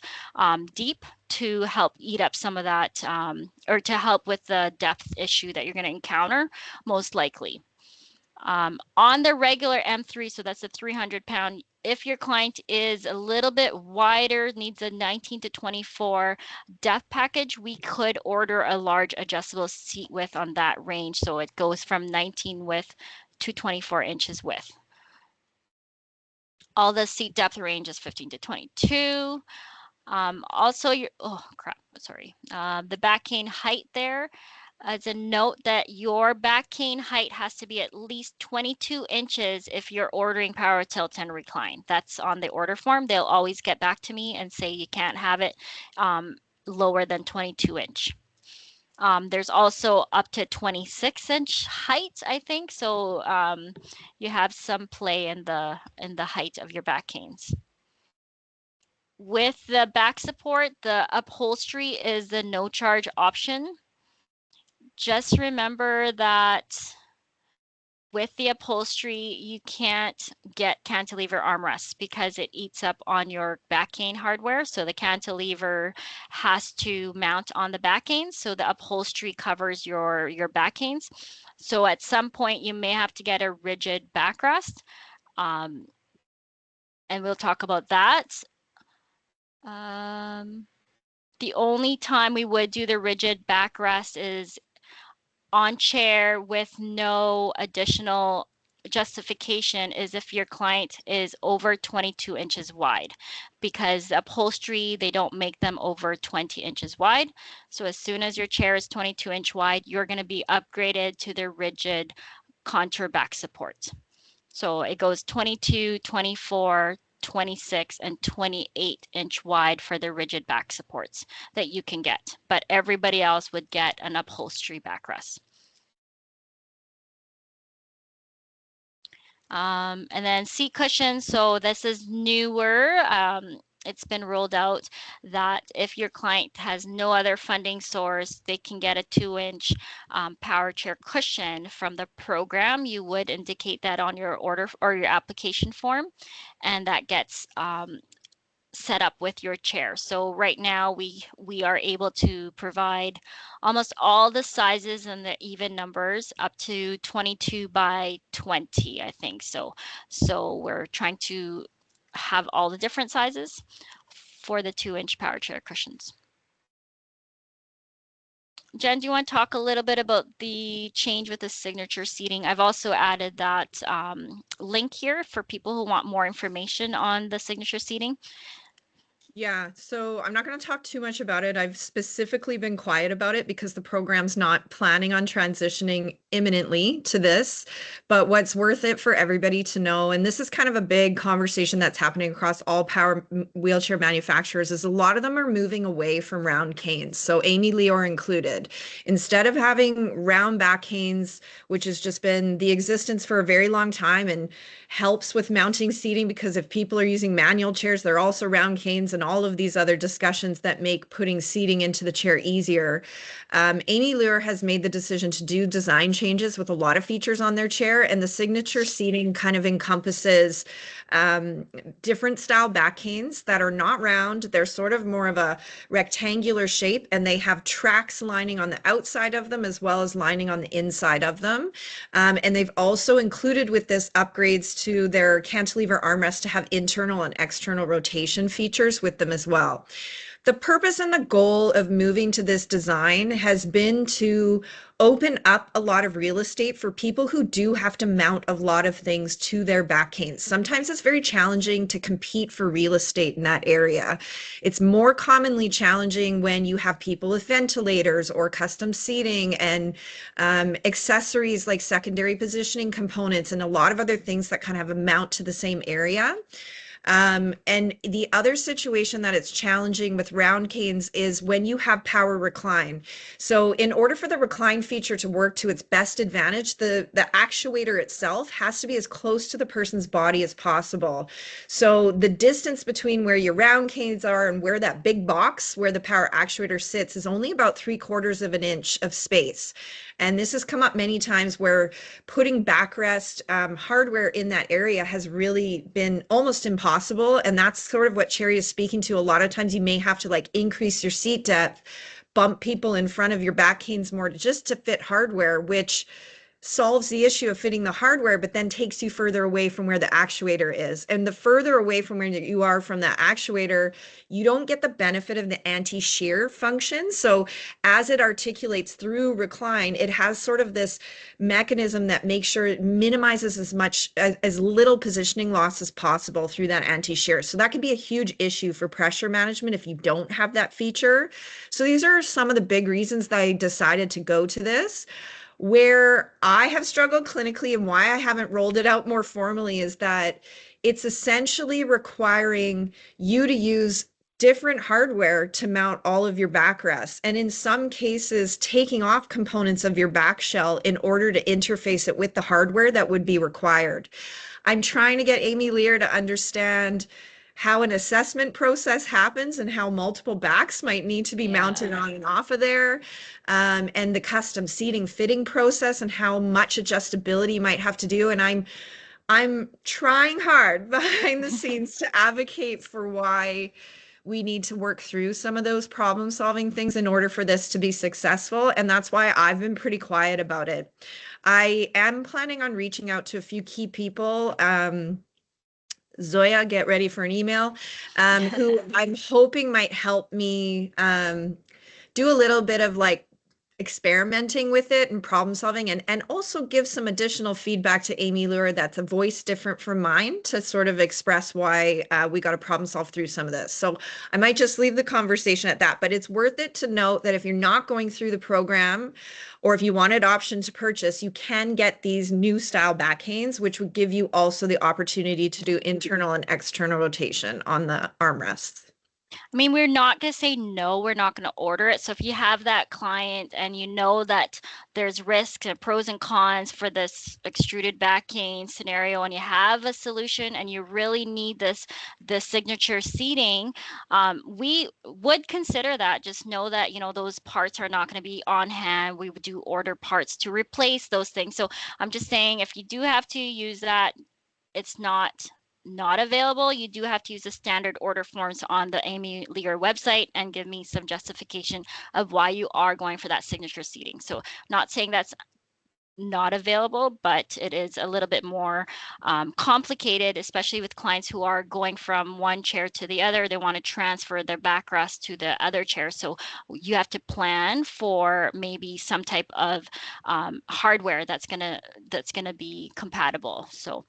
Speaker 1: deep, to help eat up some of that, or to help with the depth issue that you're going to encounter most likely. On the regular M3, so that's a 300-pound, if your client is a little bit wider, needs a 19 to 24 depth package, we could order a large adjustable seat width on that range. So it goes from 19 width to 24 inches width. All the seat depth range is 15 to 22. Also, the back cane height there, As a note that your back cane height has to be at least 22 inches if you're ordering power tilt and recline. That's on the order form. They'll always get back to me and say you can't have it um, lower than 22 inch. There's also up to 26-inch height, I think. So you have some play in the height of your back canes. With the back support, the upholstery is the no charge option. Just remember that with the upholstery, you can't get cantilever armrests because it eats up on your back cane hardware. So the cantilever has to mount on the back canes. So the upholstery covers your back canes. So at some point, you may have to get a rigid backrest. Um, and we'll talk about that. The only time we would do the rigid backrest is on chair with no additional justification is if your client is over 22 inches wide, because the upholstery, they don't make them over 20 inches wide. So as soon as your chair is 22-inch wide, you're going to be upgraded to the rigid contour back support. So it goes 22, 24, 26, and 28-inch wide for the rigid back supports that you can get, but everybody else would get an upholstery backrest. And then seat cushions. So this is newer. It's been rolled out that if your client has no other funding source, they can get a 2-inch power chair cushion from the program. You would indicate that on your order or your application form, and that gets set up with your chair. So right now we are able to provide almost all the sizes and the even numbers up to 22 by 20, I think. So we're trying to have all the different sizes for the 2-inch power chair cushions. Jen, do you want to talk a little bit about the change with the signature seating? I've also added that link here for people who want more information on the signature seating.
Speaker 2: Yeah, so I'm not going to talk too much about it. I've specifically been quiet about it because the program's not planning on transitioning imminently to this. But what's worth it for everybody to know, and this is kind of a big conversation that's happening across all power wheelchair manufacturers, is a lot of them are moving away from round canes. So Amy Leor included. Instead of having round back canes, which has just been the existence for a very long time and helps with mounting seating, because if people are using manual chairs, they're also round canes and all of these other discussions that make putting seating into the chair easier. Amy Lear has made the decision to do design changes with a lot of features on their chair, and the signature seating kind of encompasses different style back canes that are not round. They're sort of more of a rectangular shape, and they have tracks lining on the outside of them as well as lining on the inside of them. And they've also included with this upgrades to their cantilever armrest to have internal and external rotation features with them as well. The purpose and the goal of moving to this design has been to open up a lot of real estate for people who do have to mount a lot of things to their back canes. Sometimes it's very challenging to compete for real estate in that area. It's more commonly challenging when you have people with ventilators or custom seating and accessories like secondary positioning components and a lot of other things that kind of have a mount to the same area. And the other situation that it's challenging with round canes is when you have power recline. So in order for the recline feature to work to its best advantage, the actuator itself has to be as close to the person's body as possible. So the distance between where your round canes are and where that big box where the power actuator sits is only about 3/4 of an inch of space. And this has come up many times where putting backrest hardware in that area has really been almost impossible. And that's sort of what Cherry is speaking to. A lot of times you may have to like increase your seat depth, bump people in front of your back canes more just to fit hardware, which solves the issue of fitting the hardware, but then takes you further away from where the actuator is. And the further away from where you are from that actuator, you don't get the benefit of the anti-shear function. So as it articulates through recline, it has sort of this mechanism that makes sure it minimizes as little positioning loss as possible through that anti-shear. So that can be a huge issue for pressure management if you don't have that feature. So these are some of the big reasons that I decided to go to this. Where I have struggled clinically and why I haven't rolled it out more formally is that it's essentially requiring you to use different hardware to mount all of your backrests. And in some cases, taking off components of your back shell in order to interface it with the hardware that would be required. I'm trying to get Amy Lear to understand how an assessment process happens and how multiple backs might need to be mounted on and off of there, and the custom seating fitting process and how much adjustability you might have to do. And I'm trying hard behind the scenes to advocate for why we need to work through some of those problem solving things in order for this to be successful. And that's why I've been pretty quiet about it. I am planning on reaching out to a few key people. Zoya, get ready for an email, who I'm hoping might help me do a little bit of like experimenting with it and problem solving, and also give some additional feedback to Amy Lure that's a voice different from mine to sort of express why we got to problem solve through some of this. So I might just leave the conversation at that, but it's worth it to note that if you're not going through the program, or if you wanted option to purchase, you can get these new style back canes, which would give you also the opportunity to do internal and external rotation on the armrests.
Speaker 1: I mean, we're not going to say no, we're not going to order it. So if you have that client and you know that there's risks and pros and cons for this extruded back cane scenario, and you have a solution and you really need the signature seating, we would consider that. Just know that, those parts are not going to be on hand. We would do order parts to replace those things. So I'm just saying, if you do have to use that, it's not available. You do have to use the standard order forms on the Amy Lear website and give me some justification of why you are going for that signature seating. So not saying that's not available, but it is a little bit more complicated, especially with clients who are going from one chair to the other. They want to transfer their backrest to the other chair. So you have to plan for maybe some type of hardware that's gonna be compatible. So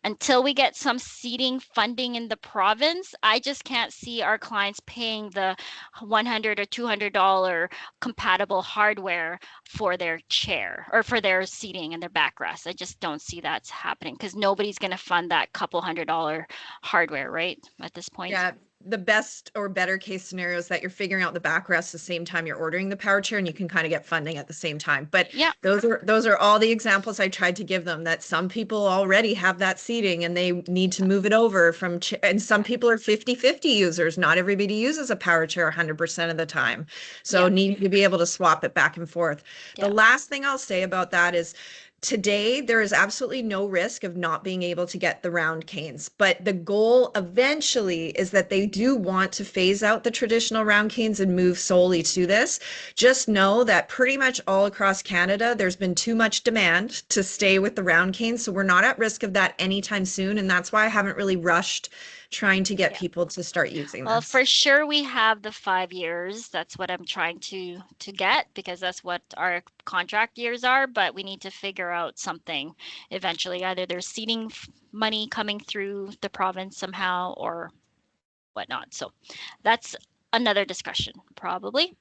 Speaker 1: until we get some seating funding in the province, I just can't see our clients paying the $100 or $200 compatible hardware for their chair or for their seating and their backrest. I just don't see that's happening because nobody's going to fund that couple $100 hardware, right? At this point.
Speaker 2: Yeah, the best or better case scenario is that you're figuring out the backrest the same time you're ordering the power chair, and you can kind of get funding at the same time. But
Speaker 1: yeah,
Speaker 2: those are all the examples I tried to give them, that some people already have that seating and they need to move it over from and some people are 50-50 users. Not everybody uses a power chair 100% of the time. So needing to be able to swap it back and forth. The last thing I'll say about that is, today, there is absolutely no risk of not being able to get the round canes, but the goal eventually is that they do want to phase out the traditional round canes and move solely to this. Just know that pretty much all across Canada, there's been too much demand to stay with the round canes, so we're not at risk of that anytime soon, and that's why I haven't really rushed trying to get people to start using
Speaker 1: well,
Speaker 2: this.
Speaker 1: for sure we have the 5 years. That's what I'm trying to get, because that's what our contract years are, but we need to figure out something eventually. Either there's seating money coming through the province somehow or whatnot. So that's another discussion, probably.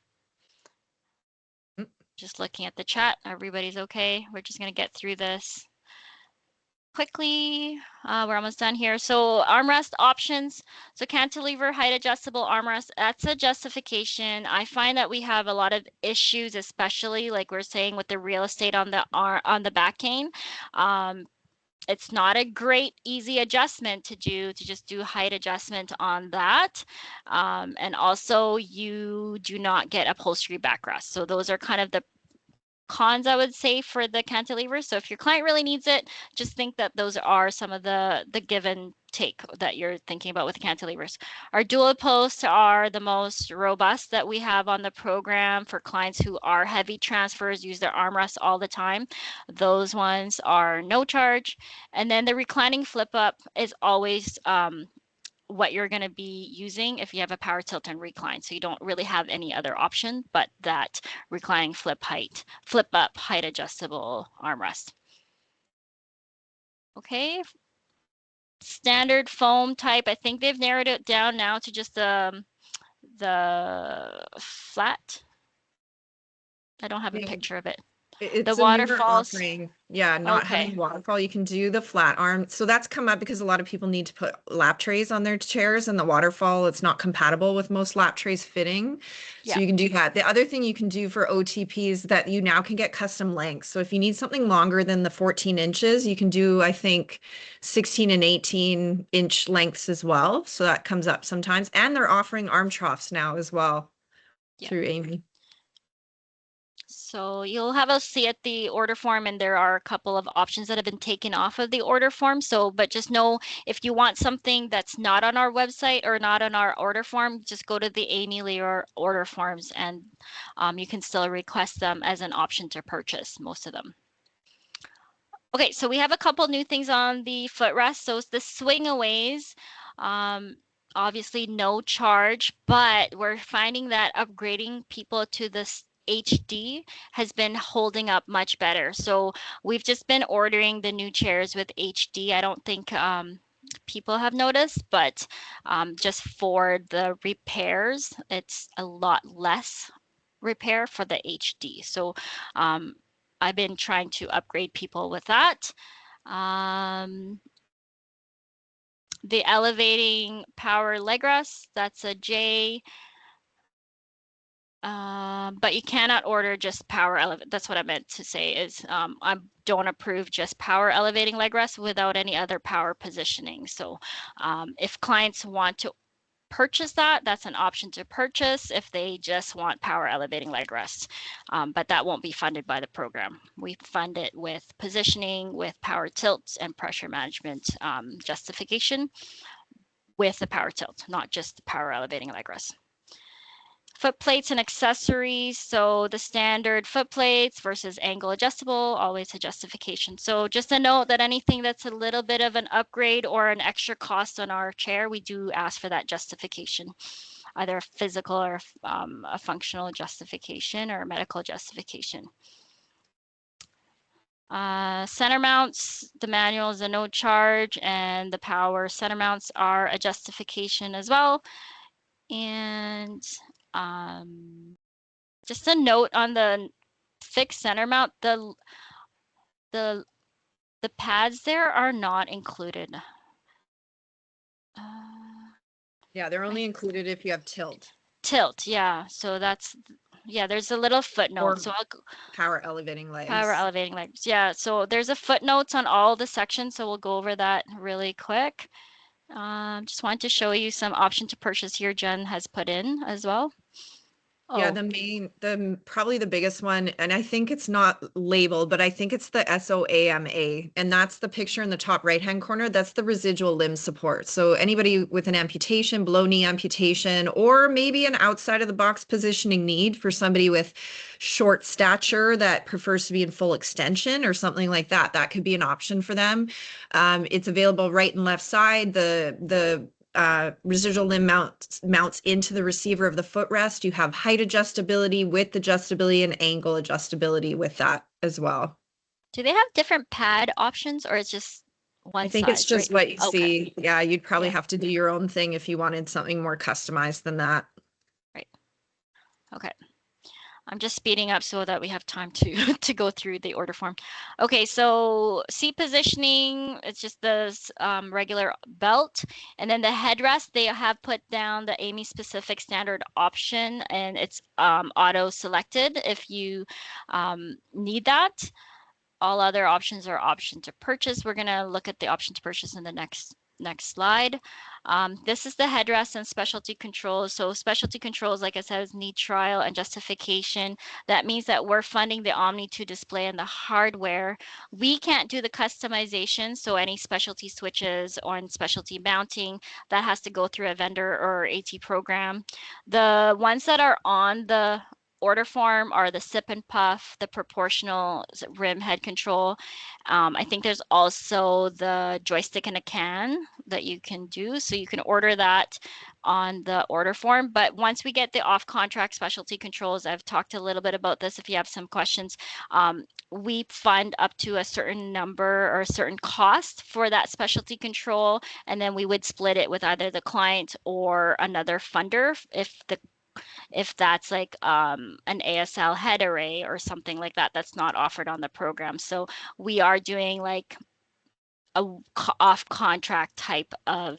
Speaker 1: Just looking at the chat, everybody's okay. We're just going to get through this quickly. We're almost done here. So armrest options. So cantilever height adjustable armrest, that's a justification. I find that we have a lot of issues, especially like we're saying with the real estate on the back cane. It's not a great easy adjustment to do, to just do height adjustment on that. And also you do not get upholstery backrest. So those are kind of the cons, I would say, for the cantilever. So if your client really needs it, just think that those are some of the give and take that you're thinking about with the cantilevers. Our dual posts are the most robust that we have on the program for clients who are heavy transfers, use their armrests all the time. Those ones are no charge. And then the reclining flip up is always what you're going to be using if you have a power tilt and recline. So you don't really have any other option but that reclining flip up height adjustable armrest. Okay. Standard foam type. I think they've narrowed it down now to just the flat. I don't have a picture of it.
Speaker 2: It's
Speaker 1: The
Speaker 2: a newer
Speaker 1: waterfalls.
Speaker 2: offering. Yeah, not
Speaker 1: Okay.
Speaker 2: having waterfall. You can do the flat arm. So that's come up because a lot of people need to put lap trays on their chairs, and the waterfall, it's not compatible with most lap trays fitting. So
Speaker 1: Yeah.
Speaker 2: you can do that. The other thing you can do for OTP is that you now can get custom lengths. So if you need something longer than the 14 inches, you can do, I think, 16 and 18-inch lengths as well. So that comes up sometimes. And they're offering arm troughs now as well through Amy.
Speaker 1: So you'll have us see at the order form, and there are a couple of options that have been taken off of the order form. So, but just know if you want something that's not on our website or not on our order form, just go to the Amy Lear order forms, and you can still request them as an option to purchase, most of them. Okay, so we have a couple new things on the footrest. So it's the swingaways. Obviously no charge, but we're finding that upgrading people to this HD has been holding up much better. So we've just been ordering the new chairs with HD. I don't think people have noticed, but just for the repairs, it's a lot less repair for the HD. So I've been trying to upgrade people with that. The elevating power leg rest, that's a J. But you cannot order just power elevate. That's what I meant to say is I don't approve just power elevating leg rest without any other power positioning. So if clients want to purchase that, that's an option to purchase if they just want power elevating leg rest. But that won't be funded by the program. We fund it with positioning, with power tilts and pressure management justification with the power tilt, not just the power elevating leg rest. Foot plates and accessories. So the standard foot plates versus angle adjustable, always a justification. So just a note that anything that's a little bit of an upgrade or an extra cost on our chair, we do ask for that justification, either physical or a functional justification or medical justification. Center mounts, the manual is a no charge, and the power center mounts are a justification as well. And just a note on the fixed center mount, the pads there are not included.
Speaker 2: Yeah, they're only included if you have tilt.
Speaker 1: Tilt, yeah. So that's, yeah, there's a little footnote.
Speaker 2: Or
Speaker 1: so
Speaker 2: power elevating legs.
Speaker 1: Power elevating legs. Yeah, so there's a footnotes on all the sections, so we'll go over that really quick. Just wanted to show you some option to purchase here Jen has put in as well.
Speaker 2: Yeah,
Speaker 1: Oh,
Speaker 2: probably the biggest one, and I think it's not labeled, but I think it's the SOAMA, and that's the picture in the top right-hand corner. That's the residual limb support. So anybody with an amputation, below knee amputation, or maybe an outside of the box positioning need for somebody with short stature that prefers to be in full extension or something like that, that could be an option for them. It's available right and left side. The residual limb mounts into the receiver of the footrest. You have height adjustability, width adjustability, and angle adjustability with that as well.
Speaker 1: do they have different pad options or it's just one
Speaker 2: I think it's
Speaker 1: size,
Speaker 2: just
Speaker 1: right?
Speaker 2: what you see. Yeah, you'd probably
Speaker 1: Yeah.
Speaker 2: have to do your own thing if you wanted something more customized than that.
Speaker 1: Right. Okay. I'm just speeding up so that we have time to to go through the order form. Okay, so seat positioning, it's just the regular belt. And then the headrest, they have put down the Amy specific standard option, and it's auto selected if you need that. All other options are option to purchase. We're gonna look at the option to purchase in the next Next slide. This is the headrest and specialty controls. So specialty controls, like I said, is need trial and justification. That means that we're funding the Omni 2 display and the hardware. We can't do the customization, so any specialty switches or specialty mounting, that has to go through a vendor or AT program. The ones that are on the order form are the sip and puff, the proportional rim head control. I think there's also the joystick in a can that you can do. So you can order that on the order form. But once we get the off-contract specialty controls, I've talked a little bit about this if you have some questions. We fund up to a certain number or a certain cost for that specialty control, and then we would split it with either the client or another funder if that's like an ASL head array or something like that that's not offered on the program. So we are doing like a off contract type of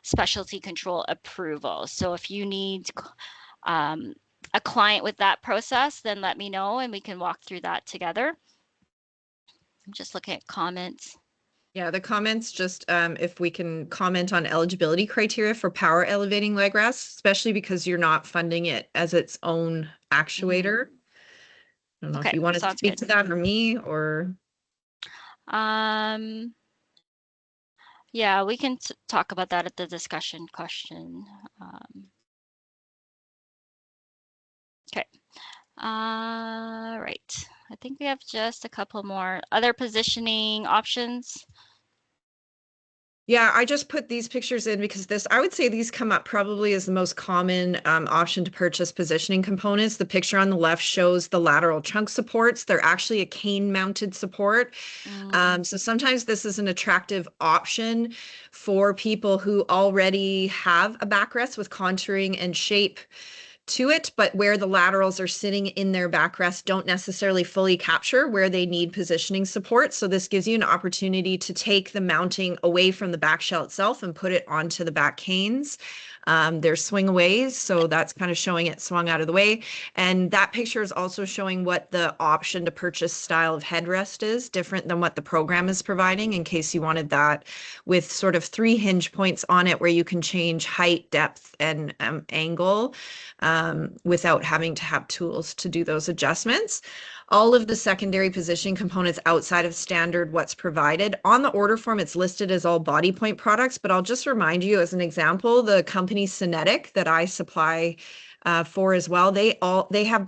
Speaker 1: specialty control approval. So if you need a client with that process, then let me know and we can walk through that together. I'm just looking at comments.
Speaker 2: Yeah, the comments just if we can comment on eligibility criteria for power elevating leg rests, especially because you're not funding it as its own actuator. I don't know if you want to speak to that or me or.
Speaker 1: Yeah, we can talk about that at the discussion question. Okay. Right. I think we have just a couple more other positioning options.
Speaker 2: Yeah, I just put these pictures in because I would say these come up probably as the most common option to purchase positioning components. The picture on the left shows the lateral trunk supports. They're actually a cane mounted support. So sometimes this is an attractive option for people who already have a backrest with contouring and shape to it, but where the laterals are sitting in their backrest don't necessarily fully capture where they need positioning support. So this gives you an opportunity to take the mounting away from the back shell itself and put it onto the back canes. There's swing aways, so that's kind of showing it swung out of the way. And that picture is also showing what the option to purchase style of headrest is, different than what the program is providing, in case you wanted that, with sort of 3 hinge points on it where you can change height, depth, and angle without having to have tools to do those adjustments. All of the secondary positioning components outside of standard what's provided. On the order form, it's listed as all body point products, but I'll just remind you as an example, the company Cinetic that I supply for as well, they have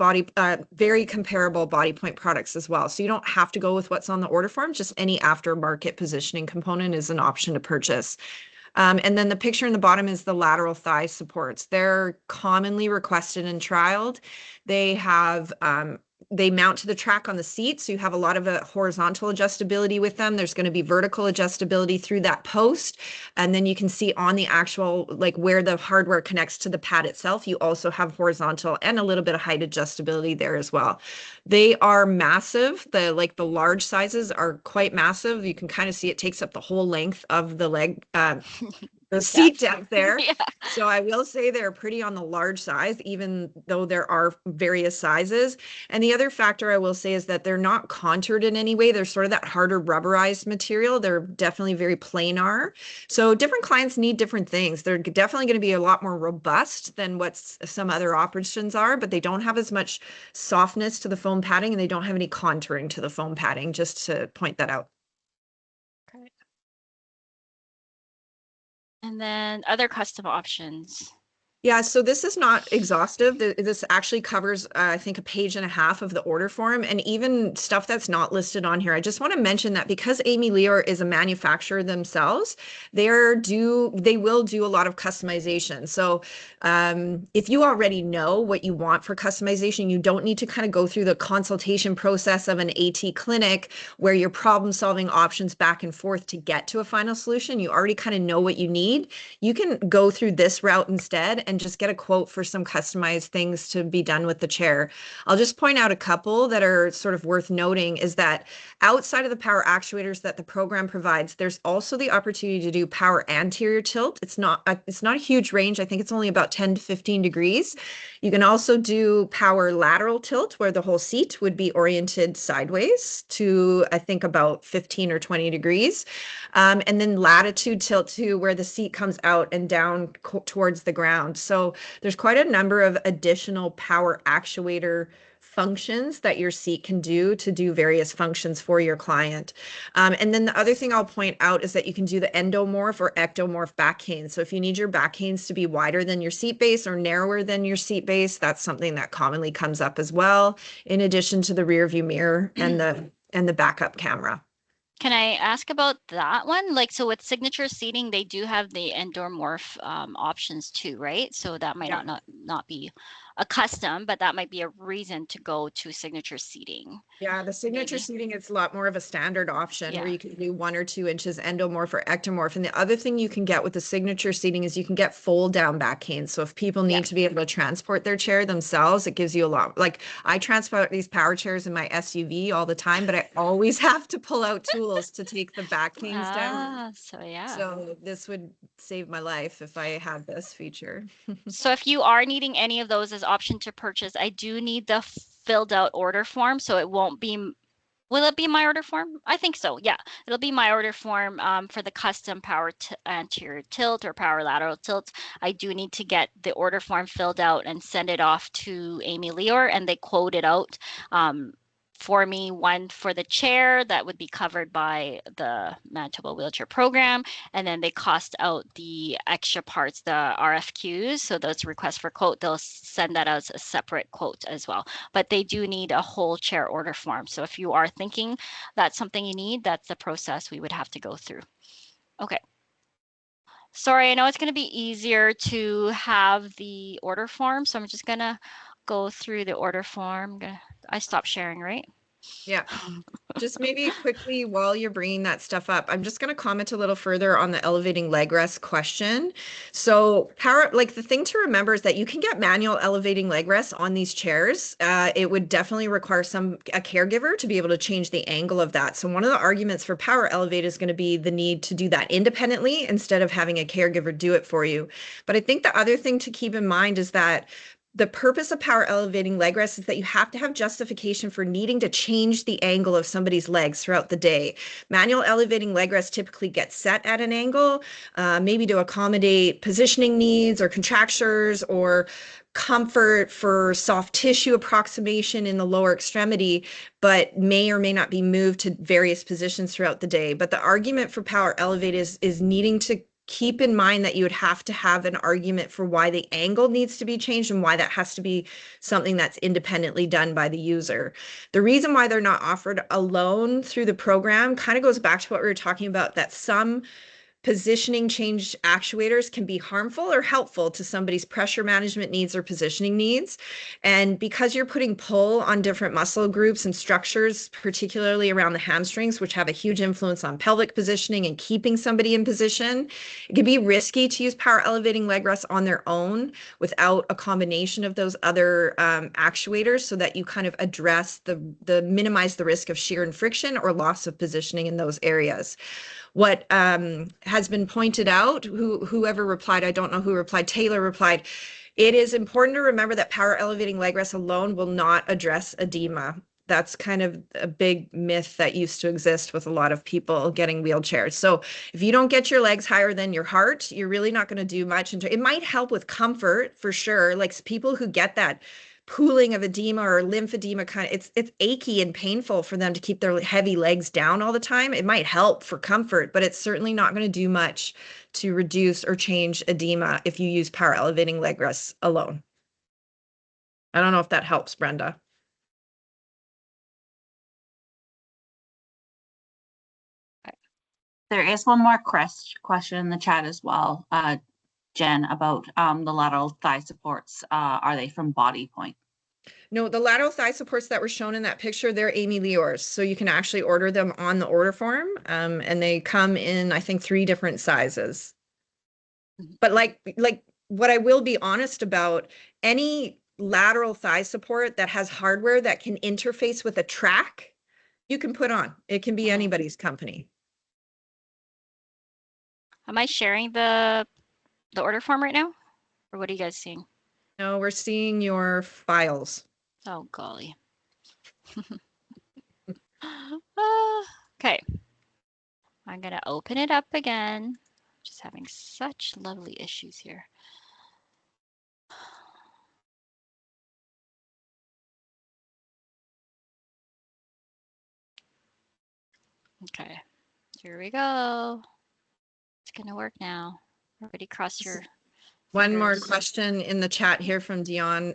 Speaker 2: very comparable body point products as well. So you don't have to go with what's on the order form, just any aftermarket positioning component is an option to purchase. And then the picture in the bottom is the lateral thigh supports. They're commonly requested and trialed. They mount to the track on the seat, so you have a lot of horizontal adjustability with them. There's going to be vertical adjustability through that post. And then you can see on the actual, like where the hardware connects to the pad itself, you also have horizontal and a little bit of height adjustability there as well. They are massive. The large sizes are quite massive. You can kind of see it takes up the whole length of the leg, the seat depth there. Yeah. So I will say they're pretty on the large size, even though there are various sizes. And the other factor I will say is that they're not contoured in any way. They're sort of that harder rubberized material. They're definitely very planar. So different clients need different things. They're definitely going to be a lot more robust than what some other options are, but they don't have as much softness to the foam padding and they don't have any contouring to the foam padding, just to point that out.
Speaker 1: Okay. And then other custom options.
Speaker 2: Yeah, so this is not exhaustive. This actually covers, I think, a page and a half of the order form and even stuff that's not listed on here. I just want to mention that because Amy Leor is a manufacturer themselves, they will do a lot of customization. So if you already know what you want for customization, you don't need to kind of go through the consultation process of an AT clinic where you're problem solving options back and forth to get to a final solution. You already kind of know what you need. You can go through this route instead and just get a quote for some customized things to be done with the chair. I'll just point out a couple that are sort of worth noting is that outside of the power actuators that the program provides, there's also the opportunity to do power anterior tilt. It's not a huge range. I think it's only about 10 to 15 degrees. You can also do power lateral tilt, where the whole seat would be oriented sideways to, I think, about 15 or 20 degrees. And then latitude tilt too, where the seat comes out and down towards the ground. So there's quite a number of additional power actuator functions that your seat can do to do various functions for your client. And then the other thing I'll point out is that you can do the endomorph or ectomorph back canes. So if you need your back canes to be wider than your seat base or narrower than your seat base, that's something that commonly comes up as well, in addition to the rear view mirror and the backup camera.
Speaker 1: Can I ask about that one? Like, so with signature seating, they do have the endomorph options too, right? So that might
Speaker 2: Yeah.
Speaker 1: not be a custom, but that might be a reason to go to signature seating.
Speaker 2: Yeah, the signature
Speaker 1: Maybe.
Speaker 2: seating, it's a lot more of a standard option where
Speaker 1: Yeah.
Speaker 2: you can do 1 or 2 inches endomorph or ectomorph. And the other thing you can get with the signature seating is you can get fold down back canes. So if people
Speaker 1: Yeah.
Speaker 2: need to be able to transport their chair themselves, it gives you a lot. Like I transport these power chairs in my SUV all the time, but I always have to pull out tools to take the back canes down.
Speaker 1: So yeah.
Speaker 2: So this would save my life if I had this feature.
Speaker 1: So if you are needing any of those as option to purchase, I do need the filled out order form, so it won't be. Will it be my order form? I think so. Yeah, it'll be my order form for the custom power anterior tilt or power lateral tilt. I do need to get the order form filled out and send it off to Amy Leor, and they quote it out for me. One for the chair that would be covered by the Manitoba Wheelchair Program, and then they cost out the extra parts, the RFQs. So those requests for quote, they'll send that as a separate quote as well. But they do need a whole chair order form. So if you are thinking that's something you need, that's the process we would have to go through. Okay. Sorry, I know it's going to be easier to have the order form, so I'm just going to go through the order form. I stopped sharing, right?
Speaker 2: Yeah. Just maybe quickly while you're bringing that stuff up, I'm just going to comment a little further on the elevating leg rest question. So like the thing to remember is that you can get manual elevating leg rests on these chairs. It would definitely require a caregiver to be able to change the angle of that. So one of the arguments for power elevate is going to be the need to do that independently instead of having a caregiver do it for you. But I think the other thing to keep in mind is that the purpose of power elevating leg rests is that you have to have justification for needing to change the angle of somebody's legs throughout the day. Manual elevating leg rests typically get set at an angle, maybe to accommodate positioning needs or contractures or comfort for soft tissue approximation in the lower extremity, but may or may not be moved to various positions throughout the day. But the argument for power elevate is needing to keep in mind that you would have to have an argument for why the angle needs to be changed and why that has to be something that's independently done by the user. The reason why they're not offered alone through the program kind of goes back to what we were talking about, that some positioning change actuators can be harmful or helpful to somebody's pressure management needs or positioning needs. And because you're putting pull on different muscle groups and structures, particularly around the hamstrings, which have a huge influence on pelvic positioning and keeping somebody in position, it can be risky to use power elevating leg rests on their own without a combination of those other actuators, so that you kind of address minimize the risk of shear and friction or loss of positioning in those areas. What has been pointed out, whoever replied, I don't know who replied, Taylor replied, it is important to remember that power elevating leg rests alone will not address edema. That's kind of a big myth that used to exist with a lot of people getting wheelchairs. So if you don't get your legs higher than your heart, you're really not going to do much. It might help with comfort for sure. Like people who get that pooling of edema or lymphedema, it's achy and painful for them to keep their heavy legs down all the time. It might help for comfort, but it's certainly not going to do much to reduce or change edema if you use power elevating leg rests alone. I don't know if that helps, Brenda.
Speaker 4: There is one more question in the chat as well, Jen, about the lateral thigh supports. Are they from Body Point?
Speaker 2: No, the lateral thigh supports that were shown in that picture, they're Amy Leor's. So you can actually order them on the order form, and they come in, I think, 3 different sizes. But like what I will be honest about, any lateral thigh support that has hardware that can interface with a track, you can put on. It can be anybody's company.
Speaker 1: Am I sharing the order form right now? Or what are you guys seeing?
Speaker 2: No, we're seeing your files.
Speaker 1: Oh, golly. Okay. I'm going to open it up again. Just having such lovely issues here. Okay. Here we go. It's going to work now. Everybody cross your
Speaker 2: One more
Speaker 1: fingers.
Speaker 2: question in the chat here from Dion.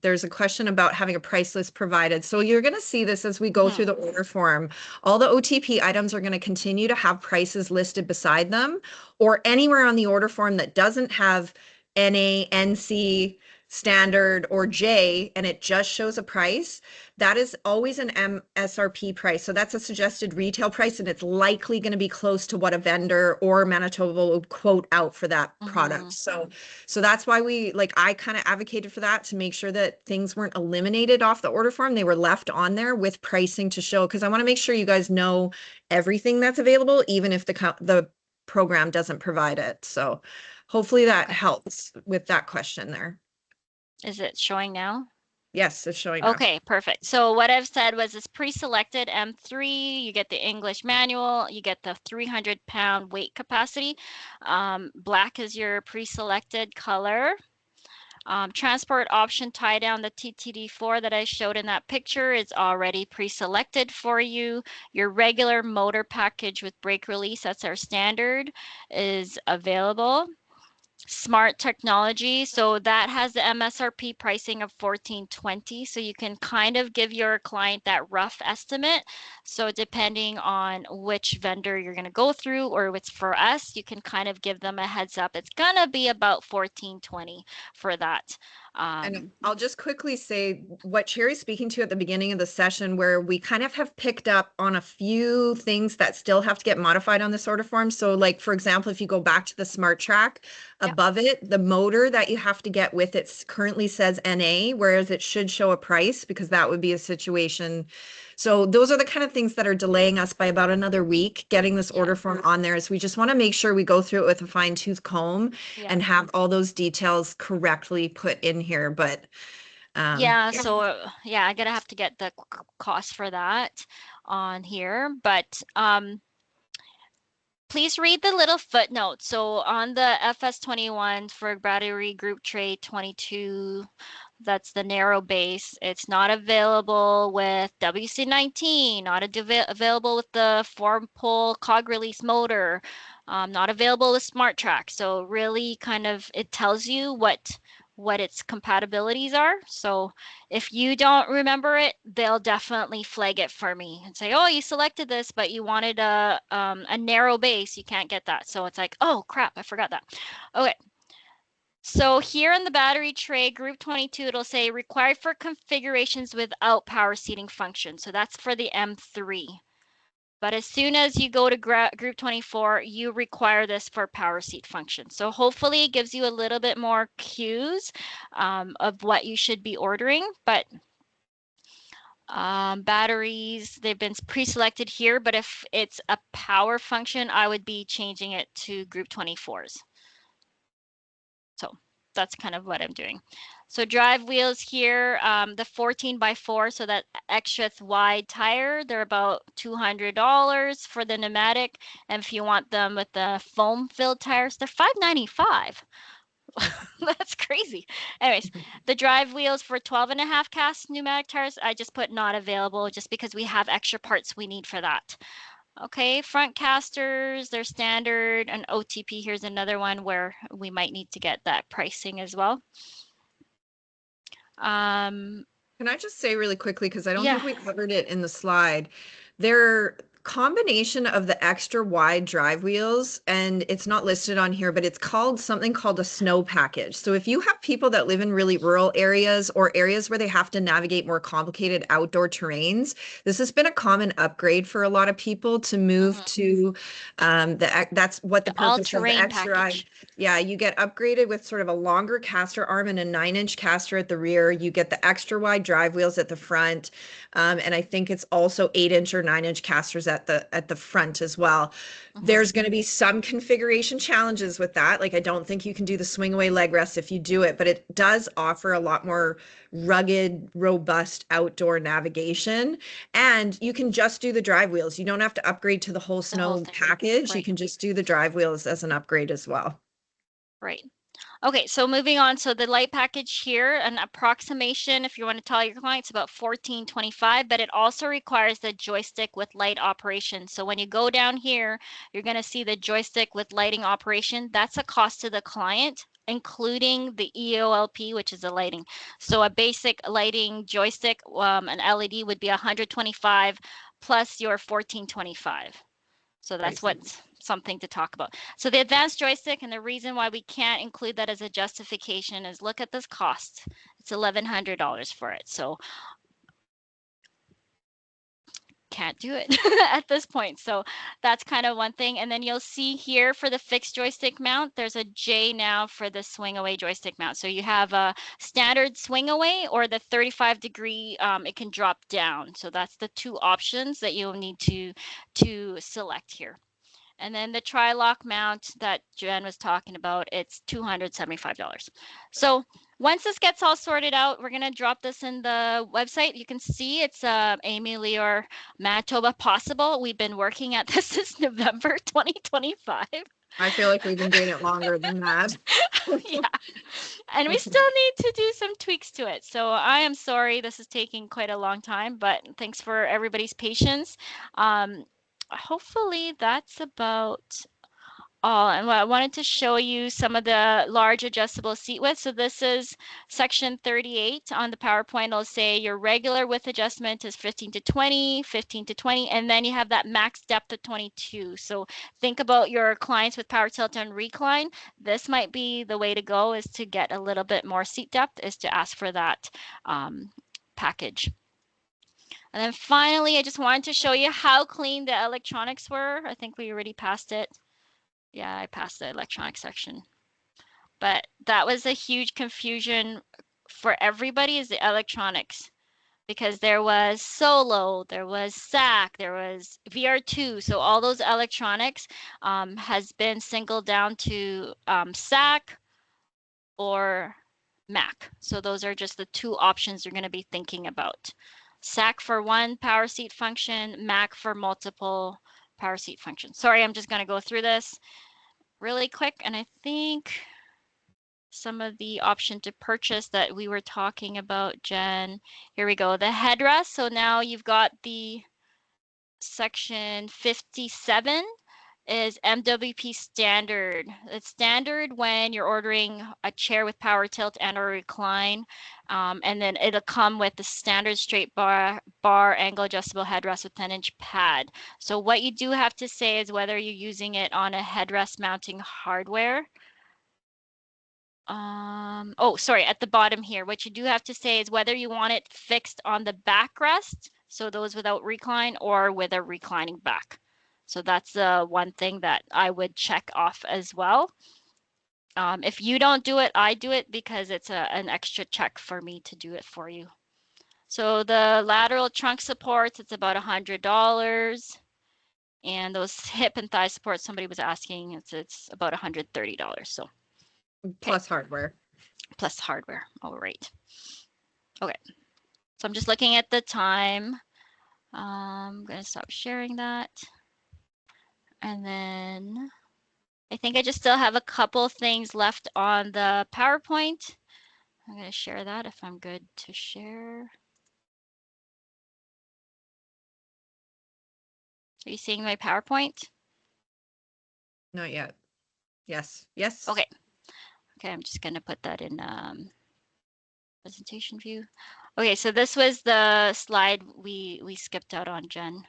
Speaker 2: There's a question about having a price list provided. So you're going to see this as we go through the order form. All the OTP items are going to continue to have prices listed beside them, or anywhere on the order form that doesn't have NA, NC, standard, or J, and it just shows a price. That is always an MSRP price. So that's a suggested retail price, and it's likely going to be close to what a vendor or Manitoba will quote out for that product. So that's why I kind of advocated for that, to make sure that things weren't eliminated off the order form. They were left on there with pricing to show, because I want to make sure you guys know everything that's available, even if the program doesn't provide it. So hopefully that helps with that question there.
Speaker 1: Is it showing now?
Speaker 2: Yes, it's showing now.
Speaker 1: Okay, perfect. So what I've said was it's pre-selected M3, you get the English manual, you get the 300-pound weight capacity. Black is your pre-selected color. Transport option tie down, the TTD4 that I showed in that picture is already pre-selected for you. Your regular motor package with brake release, that's our standard, is available. Smart technology, so that has the MSRP pricing of $14.20, so you can kind of give your client that rough estimate. So depending on which vendor you're going to go through, or if it's for us, you can kind of give them a heads up. It's going to be about $14.20 for that.
Speaker 2: And I'll just quickly say what Cherry's speaking to at the beginning of the session, where we kind of have picked up on a few things that still have to get modified on this order form. So like, for example, if you go back to the smart track above it, the motor that you have to get with it currently says NA, whereas it should show a price, because that would be a situation. So those are the kind of things that are delaying us by about another week getting this order form on there. So we just want to make sure we go through it with a fine tooth comb and have all those details correctly put in here. But
Speaker 1: so I'm gonna have to get the cost for that on here, but please read the little footnote. So on the FS21 for battery group tray 22, that's the narrow base. It's not available with WC19, not available with the 4-pole cog release motor, not available with Smart Track. So really kind of, it tells you what its compatibilities are. So if you don't remember it, they'll definitely flag it for me and say, oh, you selected this, but you wanted a narrow base. You can't get that. So it's like, oh crap, I forgot that. Okay. So here in the battery tray, group 22, it'll say required for configurations without power seating function. So that's for the M3. But as soon as you go to group 24, you require this for power seat function. So hopefully it gives you a little bit more cues of what you should be ordering. But batteries, they've been pre-selected here. But if it's a power function, I would be changing it to group 24s. So that's kind of what I'm doing. So drive wheels here, the 14x4, so that extra wide tire, they're about $200 for the pneumatic. And if you want them with the foam filled tires, they're $595. That's crazy. Anyways, the drive wheels for 12.5 cast pneumatic tires, I just put not available just because we have extra parts we need for that. Okay, front casters, they're standard, and OTP, here's another one where we might need to get that pricing as well.
Speaker 2: Can I just say really quickly, because I don't think we covered it in the slide, they're combination of the extra wide drive wheels, and it's not listed on here, but it's called something called a snow package. So if you have people that live in really rural areas or areas where they have to navigate more complicated outdoor terrains, this has been a common upgrade for a lot of people to move to that's what the
Speaker 1: The
Speaker 2: purpose of the
Speaker 1: all-terrain
Speaker 2: extra
Speaker 1: package.
Speaker 2: yeah, you get upgraded with sort of a longer caster arm and a 9-inch caster at the rear. You get the extra wide drive wheels at the front. And I think it's also 8-inch or 9-inch casters at the front as well. There's going to be some configuration challenges with that. Like, I don't think you can do the swing away leg rest if you do it, but it does offer a lot more rugged, robust outdoor navigation. And you can just do the drive wheels. You don't have to upgrade to the whole
Speaker 1: The whole
Speaker 2: snow
Speaker 1: thing.
Speaker 2: package. You
Speaker 1: Right.
Speaker 2: can just do the drive wheels as an upgrade as well.
Speaker 1: Right. Okay, so moving on. So the light package here, an approximation, if you want to tell your clients, about $14.25, but it also requires the joystick with light operation. So when you go down here, you're going to see the joystick with lighting operation. That's a cost to the client, including the EOLP, which is the lighting. So a basic lighting joystick, an LED would be $125 plus your $14.25. So that's what's something to talk about. So the advanced joystick, and the reason why we can't include that as a justification is look at this cost. It's $1,100 for it. So can't do it at this point. So that's kind of one thing. And then you'll see here for the fixed joystick mount, there's a J now for the swing away joystick mount. So you have a standard swing away or the 35-degree, it can drop down. So that's the two options that you'll need to select here. And then the tri-lock mount that Jen was talking about, it's $275. So once this gets all sorted out, we're going to drop this in the website. You can see it's Amy Lee or Manitoba Possible. We've been working at this since November 2025.
Speaker 2: I feel like we've been doing it longer than that.
Speaker 1: Yeah. And we still need to do some tweaks to it. So I am sorry this is taking quite a long time, but thanks for everybody's patience. Hopefully that's about all. And I wanted to show you some of the large adjustable seat width. So this is section 38 on the PowerPoint. It'll say your regular width adjustment is 15 to 20, 15 to 20, and then you have that max depth of 22. So think about your clients with power tilt and recline. This might be the way to go, is to get a little bit more seat depth, is to ask for that package. And then finally, I just wanted to show you how clean the electronics were. I think we already passed it. Yeah, I passed the electronic section. But that was a huge confusion for everybody, is the electronics. Because there was Solo, there was SAC, there was VR2. So all those electronics has been singled down to SAC or Mac. So those are just the two options you're going to be thinking about. SAC for one power seat function, Mac for multiple power seat functions. Sorry, I'm just going to go through this really quick. And I think some of the option to purchase that we were talking about, Jen, here we go, the headrest. So now you've got the section 57 is MWP standard. It's standard when you're ordering a chair with power tilt and or recline. And then it'll come with the standard straight bar angle adjustable headrest with 10-inch pad. So what you do have to say is whether you're using it on a headrest mounting hardware. Oh, sorry, at the bottom here, what you do have to say is whether you want it fixed on the backrest, so those without recline, or with a reclining back. So that's the one thing that I would check off as well. If you don't do it, I do it because it's an extra check for me to do it for you. So the lateral trunk supports, it's about $100. And those hip and thigh supports, somebody was asking, it's about $130. So
Speaker 2: Plus hardware.
Speaker 1: plus hardware. All right. Okay. So I'm just looking at the time. I'm going to stop sharing that. And then I think I just still have a couple things left on the PowerPoint. I'm going to share that if I'm good to share. Are you seeing my PowerPoint?
Speaker 2: Not yet. Yes. Yes.
Speaker 1: Okay. Okay, I'm just going to put that in presentation view. Okay, so this was the slide we skipped out on, Jen.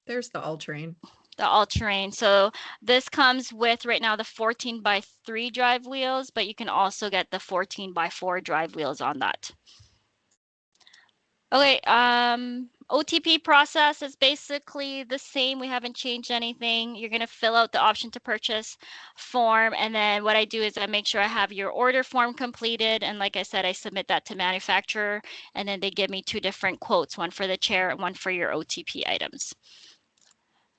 Speaker 2: There's the all-terrain.
Speaker 1: The all-terrain. So this comes with right now the 14x3 drive wheels, but you can also get the 14x4 drive wheels on that. Okay, OTP process is basically the same. We haven't changed anything. You're going to fill out the option to purchase form. And then what I do is I make sure I have your order form completed. And like I said, I submit that to manufacturer. And then they give me 2 different quotes, one for the chair and one for your OTP items.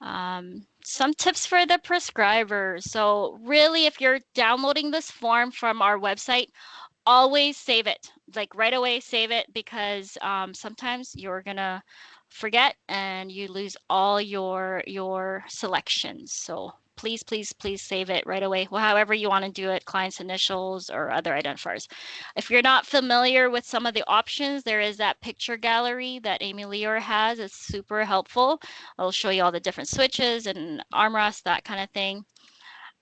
Speaker 1: Some tips for the prescribers. So really, if you're downloading this form from our website, always save it, like right away save it, because sometimes you're gonna forget and you lose all your selections. So please, please, please save it right away. Well, however you want to do it, client's initials or other identifiers. If you're not familiar with some of the options, there is that picture gallery that Amy Leor has. It's super helpful. I'll show you all the different switches and armrests, that kind of thing.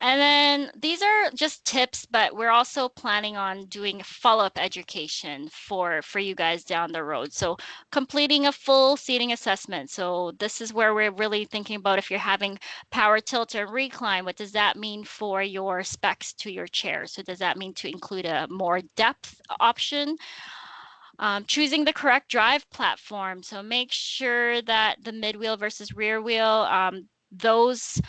Speaker 1: And then these are just tips, but we're also planning on doing follow-up education for you guys down the road. So completing a full seating assessment. So this is where we're really thinking about if you're having power tilt and recline, what does that mean for your specs to your chair? So does that mean to include a more depth option? Choosing the correct drive platform. So make sure that the mid wheel versus rear wheel, those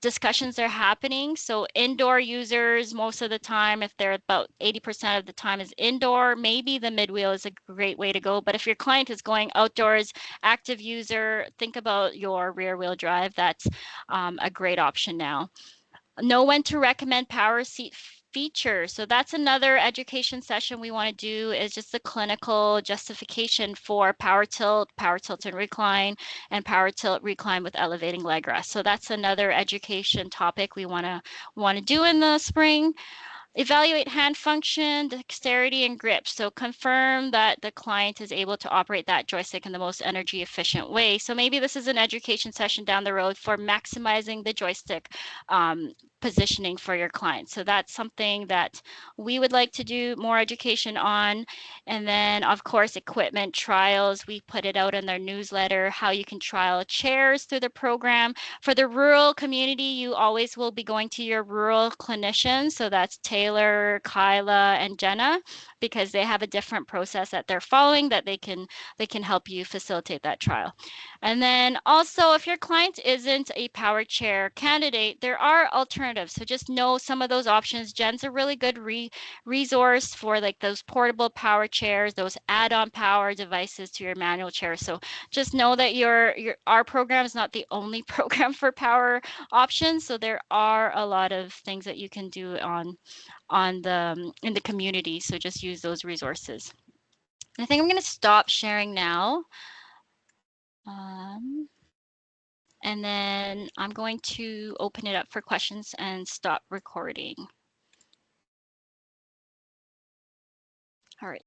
Speaker 1: discussions are happening. So indoor users, most of the time, if they're about 80% of the time is indoor, maybe the mid wheel is a great way to go. But if your client is going outdoors, active user, think about your rear wheel drive. That's a great option now. Know when to recommend power seat features. So that's another education session we want to do, is just the clinical justification for power tilt and recline, and power tilt recline with elevating leg rest. So that's another education topic we want to do in the spring. Evaluate hand function, dexterity, and grip. So confirm that the client is able to operate that joystick in the most energy efficient way. So maybe this is an education session down the road for maximizing the joystick positioning for your clients. So that's something that we would like to do more education on. And then of course, equipment trials. We put it out in their newsletter, how you can trial chairs through the program. For the rural community, you always will be going to your rural clinicians. So that's Taylor, Kyla, and Jenna, because they have a different process that they're following that they can help you facilitate that trial. And then also, if your client isn't a power chair candidate, there are alternatives. So just know some of those options. Jen's a really good resource for like those portable power chairs, those add-on power devices to your manual chair. So just know that our program is not the only program for power options. So there are a lot of things that you can do in the community. So just use those resources. I think I'm going to stop sharing now. And then I'm going to open it up for questions and stop recording. All right.